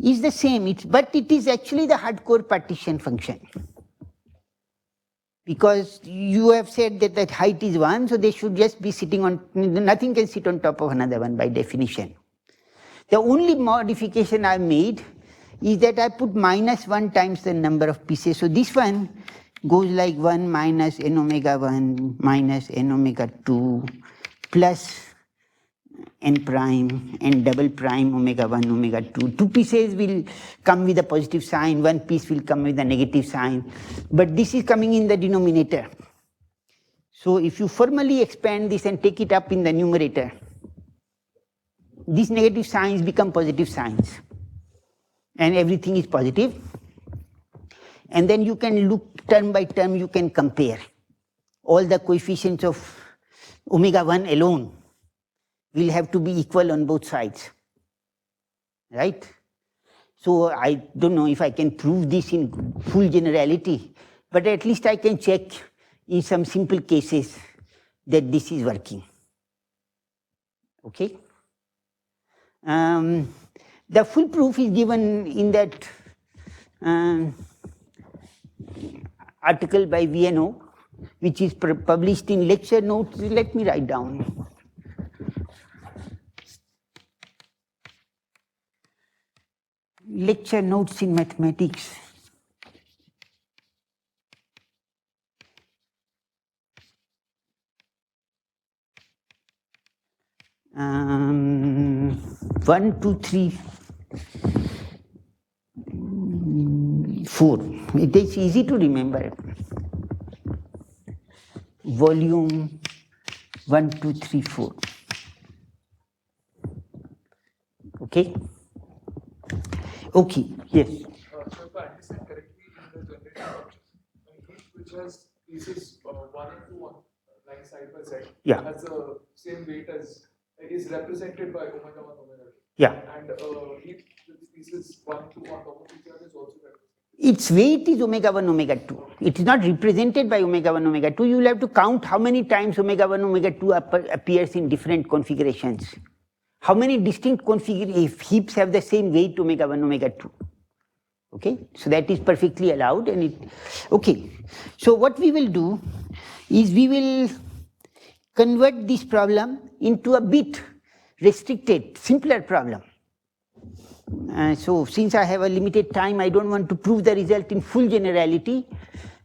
is the same, but it is actually the hardcore partition function. Because you have said that that height is 1, so they should just be sitting on, nothing can sit on top of another one by definition. The only modification I made is that I put minus 1 times the number of pieces. So this one goes like 1 minus n omega 1 minus n omega 2 plus n prime and double prime omega 1 omega 2. 2 pieces will come with a positive sign, 1 piece will come with a negative sign, but this is coming in the denominator. So if you formally expand this and take it up in the numerator, these negative signs become positive signs and everything is positive. And then you can look term by term, you can compare. All the coefficients of omega 1 alone will have to be equal on both sides, right? So I don't know if I can prove this in full generality, but at least I can check in some simple cases that this is working. Okay? The full proof is given in that article by Viennof, which is published in lecture notes. Let me write down. Lecture notes in mathematics. One, two, three, 4. It is easy to remember. Volume 1, 2, 3, 4. Okay? Okay, yes. So if I understand correctly, in the generation function, which has pieces 1 and 2 on lying side by side, Yeah. has the same weight as is represented by omega 1, omega 2. Yeah. And heap with pieces 1, 2 on top of each other is also represented. Its weight is omega 1, omega 2. It is not represented by omega 1, omega 2. You will have to count how many times omega 1, omega 2 appears in different configurations. How many distinct heaps have the same weight omega 1, omega 2. Okay, so that is perfectly allowed. And it, okay, so what we will do is we will convert this problem into a bit restricted, simpler problem. So since I have a limited time, I don't want to prove the result in full generality.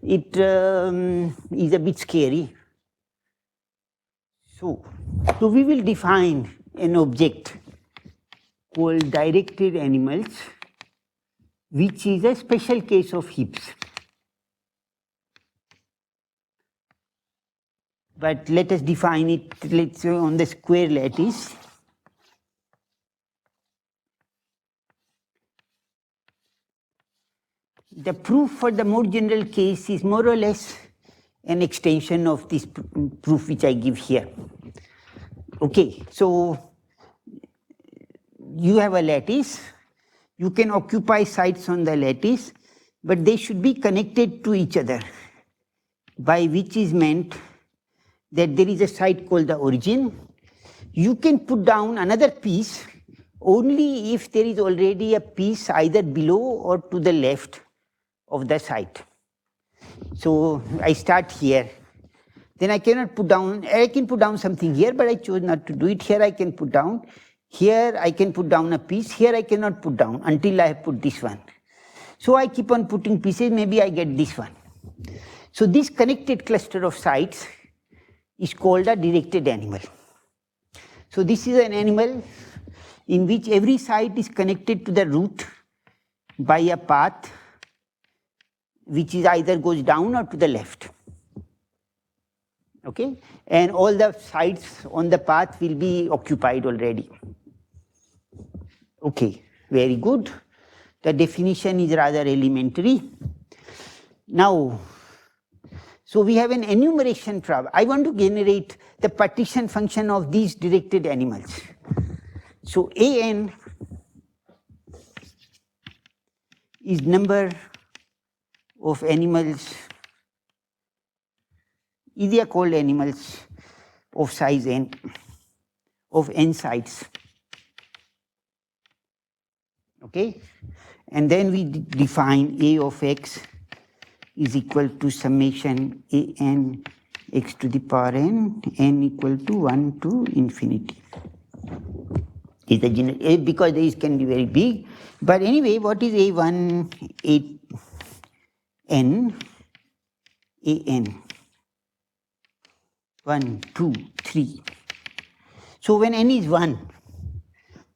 It is a bit scary. So we will define an object called directed animals, which is a special case of heaps. But let us define it, let's say, on the square lattice. The proof for the more general case is more or less an extension of this proof which I give here. Okay, so you have a lattice. You can occupy sites on the lattice, but they should be connected to each other, by which is meant that there is a site called the origin. You can put down another piece only if there is already a piece either below or to the left of the site. So I start here. Then I cannot put down, I can put down something here, but I chose not to do it. Here I can put down. Here I can put down a piece. Here I cannot put down until I have put this one. So I keep on putting pieces, maybe I get this one. So this connected cluster of sites is called a directed animal. So this is an animal in which every site is connected to the root by a path which is either goes down or to the left. Okay, and all the sites on the path will be occupied already. Okay, very good. The definition is rather elementary. Now, so we have an enumeration problem. I want to generate the partition function of these directed animals. So AN is number of animals, they are called animals of size n, of n sites. Okay, and then we define A of x is equal to summation an x to the power n equal to 1 to infinity. Is the because these can be very big, but anyway, what is A1, an 1, 2, 3. So when n is 1,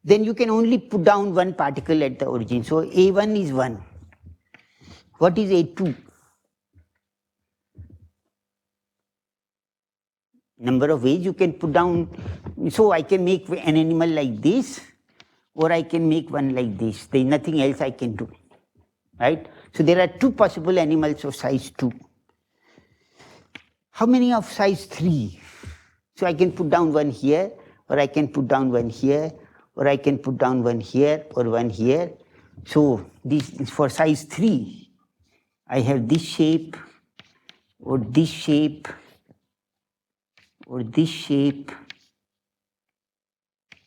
then you can only put down one particle at the origin. So A1 is 1. What is A2? Number of ways you can put down. So I can make an animal like this, or I can make one like this. There is nothing else I can do. right? So there are two possible animals of size 2. How many of size 3? So I can put down one here, or I can put down one here, or I can put down one here, or one here. So this is for size 3. I have this shape, or this shape, or this shape,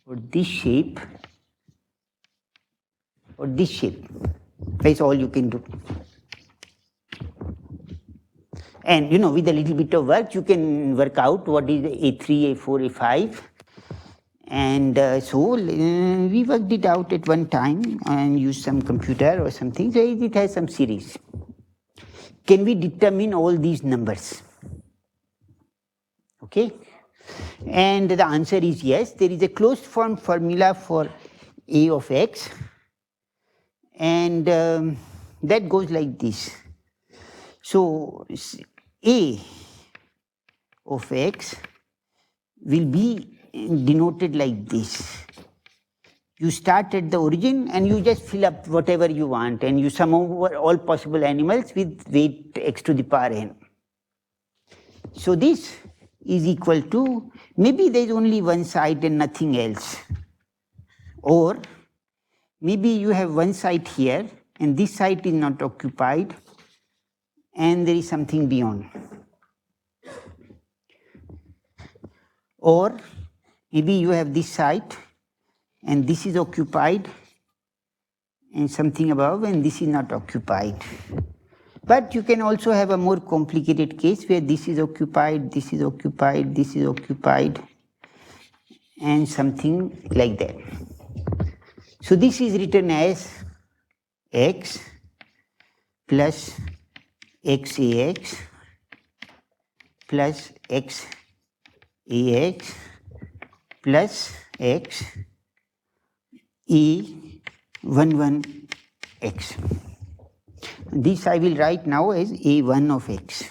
or this shape, or this shape. That's all you can do. And with a little bit of work, you can work out what is A3, A4, A5. And so we worked it out at one time and used some computer or something. So it has some series. Can we determine all these numbers? Okay. And the answer is yes. There is a closed form formula for A of x. And that goes like this. So A of x will be denoted like this. You start at the origin and you just fill up whatever you want, and you sum over all possible animals with weight x to the power n. So this is equal to, maybe there is only one side and nothing else. Or maybe you have one side here and this side is not occupied and there is something beyond. Or maybe you have this side and this is occupied and something above and this is not occupied. But you can also have a more complicated case where this is occupied, this is occupied, this is occupied, and something like that. So this is written as x plus xax plus xax plus x A11x. This I will write now as A1 of x.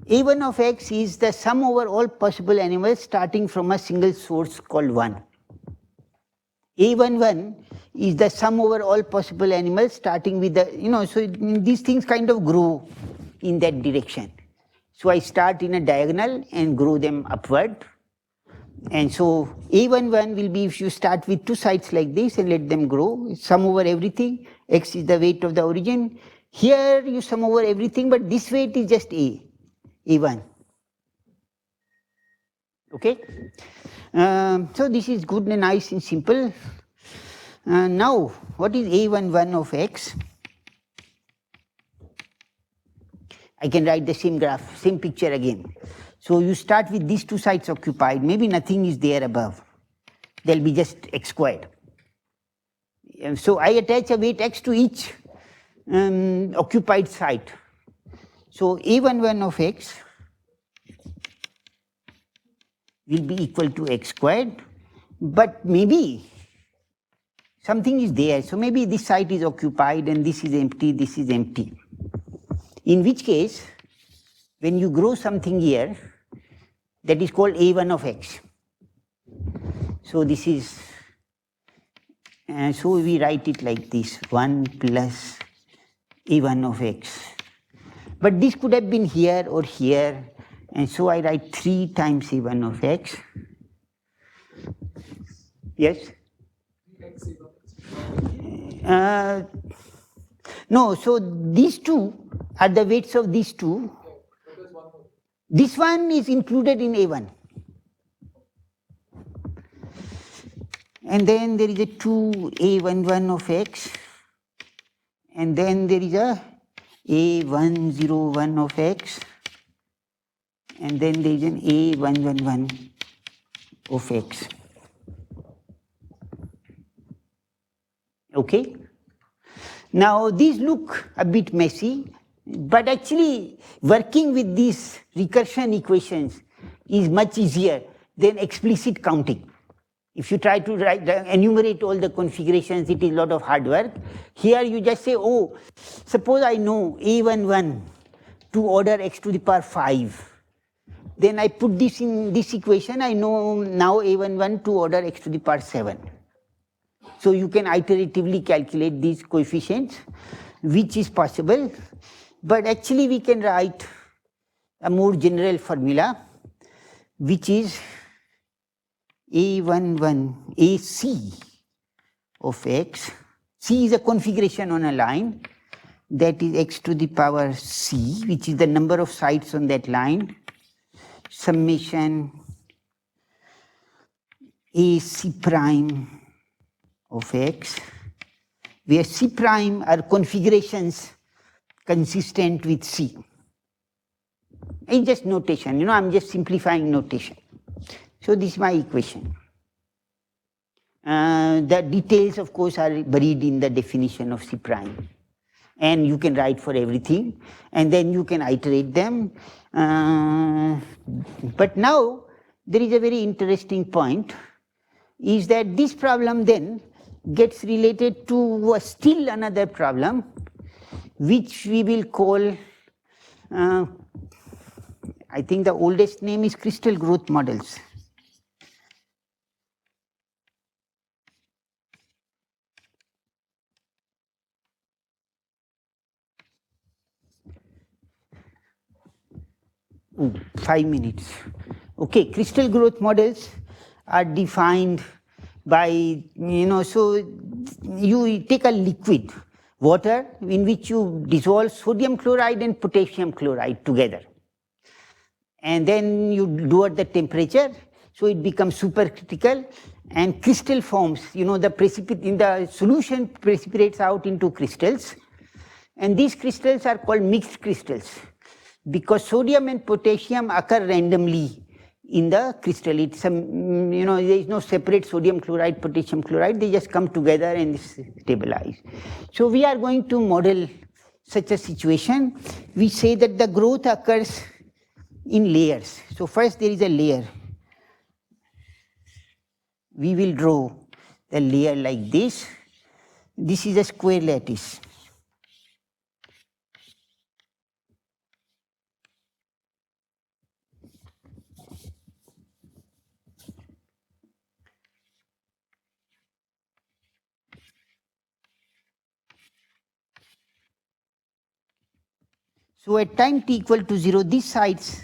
A1 of x is the sum over all possible animals starting from a single source called 1. A11 is the sum over all possible animals starting with the, so these things kind of grow in that direction. So I start in a diagonal and grow them upward. And so A11 will be if you start with two sides like this and let them grow, sum over everything, x is the weight of the origin. Here you sum over everything, but this weight is just A1. Okay? So this is good and nice and simple. Now, what is A11 of x? I can write the same graph, same picture again. So you start with these two sides occupied, maybe nothing is there above. There will be just x squared. So I attach a weight x to each occupied side. So A11 of x will be equal to x squared, but maybe something is there. So maybe this side is occupied and this is empty, this is empty. In which case, when you grow something here, that is called A1 of x. So this is, so we write it like this, 1 plus A1 of x. But this could have been here or here, and so I write 3 times A1 of x. Yes? No, so these two are the weights of these two. This one is included in A1. And then there is a 2A11 of x. And then there is a A101 of x. And then there is an A111 of x. Okay? Now these look a bit messy, but actually working with these recursion equations is much easier than explicit counting. If you try to enumerate all the configurations, it is a lot of hard work. Here you just say, oh, suppose I know A11 to order x to the power 5. Then I put this in this equation, I know now A11 to order x to the power 7. So you can iteratively calculate these coefficients, which is possible, but actually we can write a more general formula, which is A11 AC of x. C is a configuration on a line, that is x to the power c, which is the number of sides on that line, summation A c prime of x, where c prime are configurations consistent with c. It's just notation, I'm just simplifying notation. So this is my equation. The details, of course, are buried in the definition of C prime. And you can write for everything, and then you can iterate them. But now, there is a very interesting point, is that this problem then gets related to still another problem, which we will call, I think the oldest name is crystal growth models. Ooh, 5 minutes. Okay, crystal growth models are defined by, so you take a liquid, water, in which you dissolve sodium chloride and potassium chloride together. And then you lower the temperature, so it becomes supercritical, and crystal forms, the solution precipitates out into crystals, and these crystals are called mixed crystals, because sodium and potassium occur randomly in the crystal. It's there is no separate sodium chloride, potassium chloride, they just come together and stabilize. So we are going to model such a situation. We say that the growth occurs in layers. So first there is a layer. We will draw the layer like this. This is a square lattice. So at time t equal to 0, these sides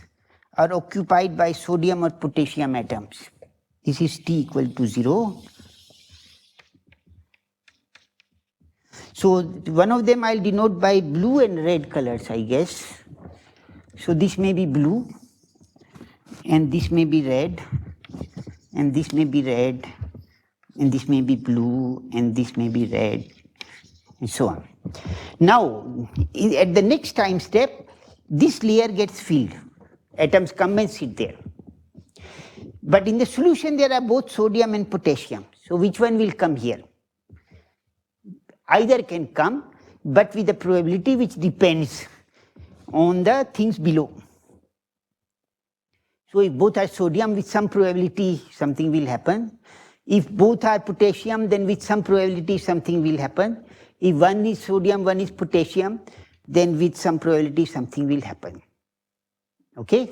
are occupied by sodium or potassium atoms. This is t equal to 0. So one of them I'll denote by blue and red colors, I guess. So this may be blue, and this may be red, and this may be red, and this may be blue, and this may be red, and so on. Now, at the next time step, this layer gets filled. Atoms come and sit there. But in the solution, there are both sodium and potassium. So which one will come here? Either can come, but with a probability which depends on the things below. So if both are sodium, with some probability something will happen. If both are potassium, then with some probability something will happen. If one is sodium, one is potassium, then with some probability something will happen. Okay?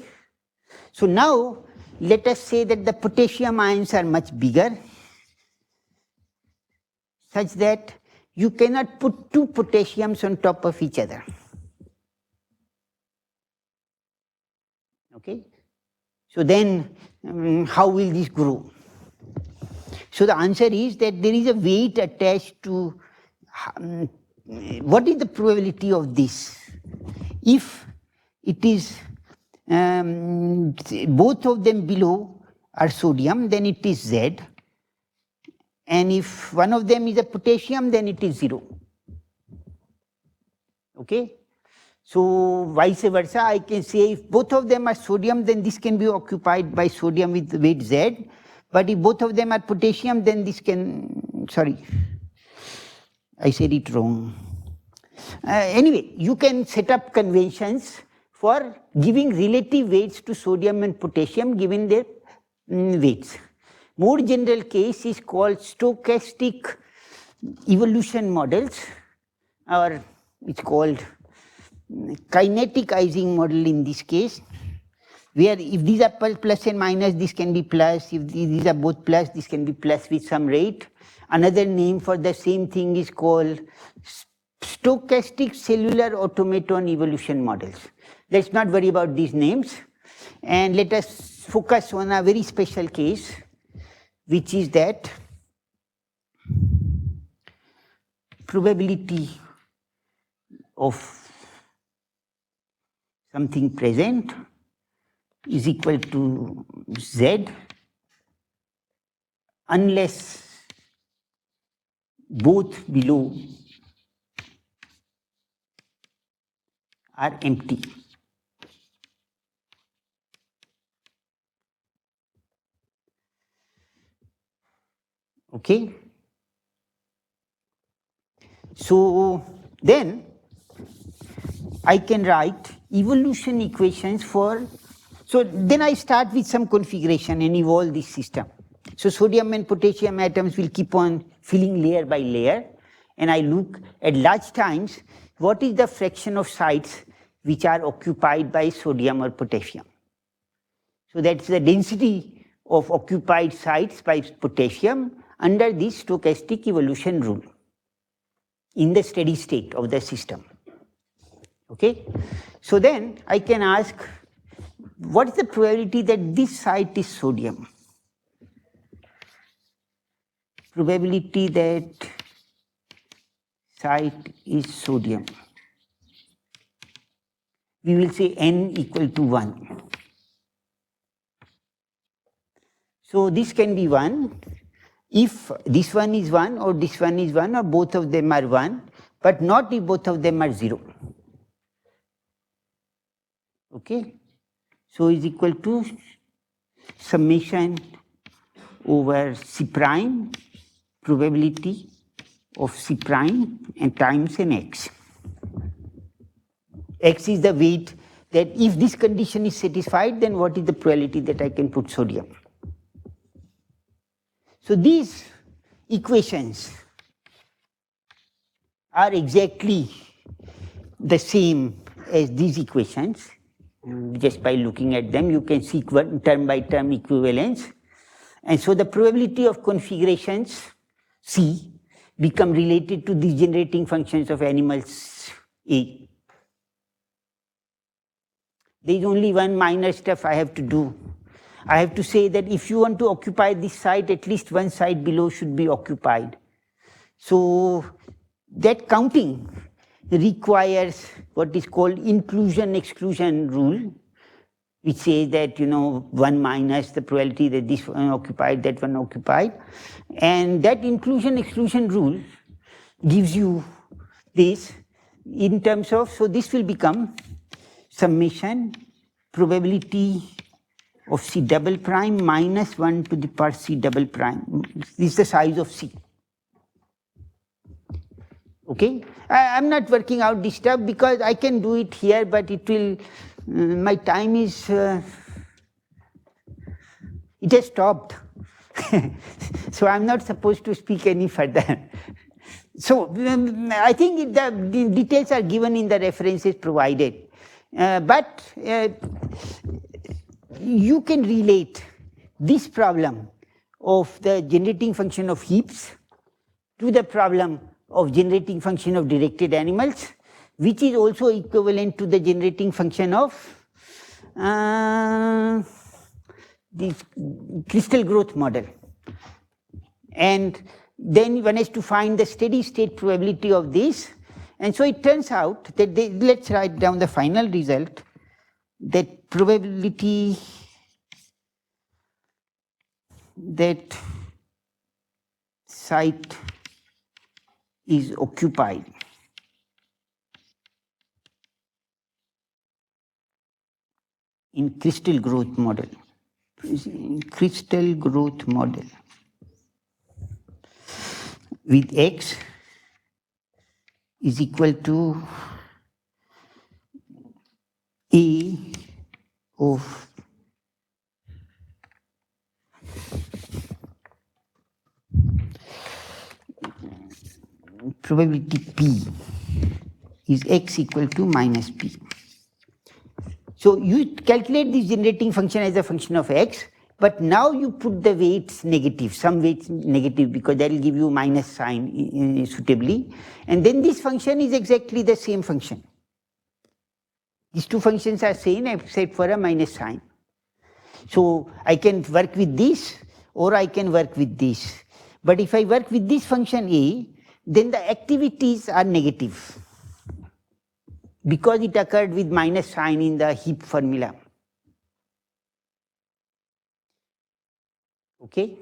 So now, let us say that the potassium ions are much bigger, such that you cannot put two potassiums on top of each other. Okay? So then, how will this grow? So the answer is that there is a weight attached to what is the probability of this? If it is both of them below are sodium, then it is Z. And if one of them is a potassium, then it is 0. Okay? So vice versa, I can say if both of them are sodium, then this can be occupied by sodium with weight Z. But if both of them are potassium, then this can, sorry, I said it wrong. Anyway, you can set up conventions for giving relative weights to sodium and potassium given their weights. More general case is called stochastic evolution models, or it's called kinetic Ising model in this case, where if these are plus and minus, this can be plus. If these are both plus, this can be plus with some rate. Another name for the same thing is called stochastic cellular automaton evolution models. Let's not worry about these names, and let us focus on a very special case, which is that probability of something present is equal to Z unless both below are empty. Okay? So then I can write evolution equations for, so then I start with some configuration and evolve this system. So sodium and potassium atoms will keep on filling layer by layer, and I look at large times what is the fraction of sites which are occupied by sodium or potassium. So that's the density of occupied sites by potassium under this stochastic evolution rule in the steady state of the system. Okay? So then I can ask, what is the probability that this site is sodium? Probability that site is sodium. We will say n equal to 1. So this can be 1 if this one is 1 or this one is 1 or both of them are 1, but not if both of them are 0. Okay? So is equal to summation over C prime probability of C prime and times an x. X is the weight that if this condition is satisfied, then what is the probability that I can put sodium? So these equations are exactly the same as these equations. Just by looking at them, you can see term by term equivalence. And so the probability of configurations C become related to these generating functions of animals A. There is only one minor stuff I have to do. I have to say that if you want to occupy this site, at least one site below should be occupied. So that counting requires what is called inclusion-exclusion rule, which says that, 1 minus the probability that this one occupied, that one occupied. And that inclusion-exclusion rule gives you this in terms of, so this will become summation probability of C double prime minus 1 to the power C double prime. This is the size of C. Okay? I'm not working out this stuff because I can do it here, but it will, my time is, it has stopped. So I'm not supposed to speak any further. So I think the details are given in the references provided. But you can relate this problem of the generating function of heaps to the problem of generating function of directed animals, which is also equivalent to the generating function of the crystal growth model. And then one has to find the steady state probability of this. And so it turns out that let's write down the final result, that probability that site is occupied in crystal growth model. Crystal growth model with x is equal to A of probability P is x equal to minus P. So you calculate this generating function as a function of x, But now you put the weights negative, some weights negative, because that will give you minus sign suitably. And then this function is exactly the same function. These two functions are same except for a minus sign. So I can work with this or I can work with this. But if I work with this function A, then the activities are negative because it occurred with minus sign in the heap formula. Okay?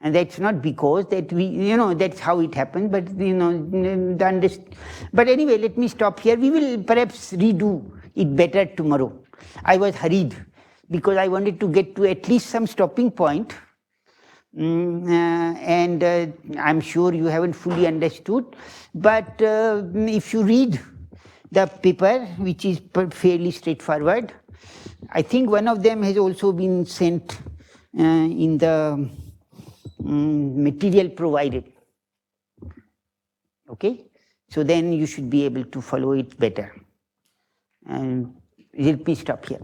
And that's not because that we, that's how it happened, but, but anyway, let me stop here. We will perhaps redo it better tomorrow. I was hurried because I wanted to get to at least some stopping point. And I'm sure you haven't fully understood, but if you read the paper, which is fairly straightforward, I think one of them has also been sent in the material provided. Okay, so then you should be able to follow it better. And let me stop here.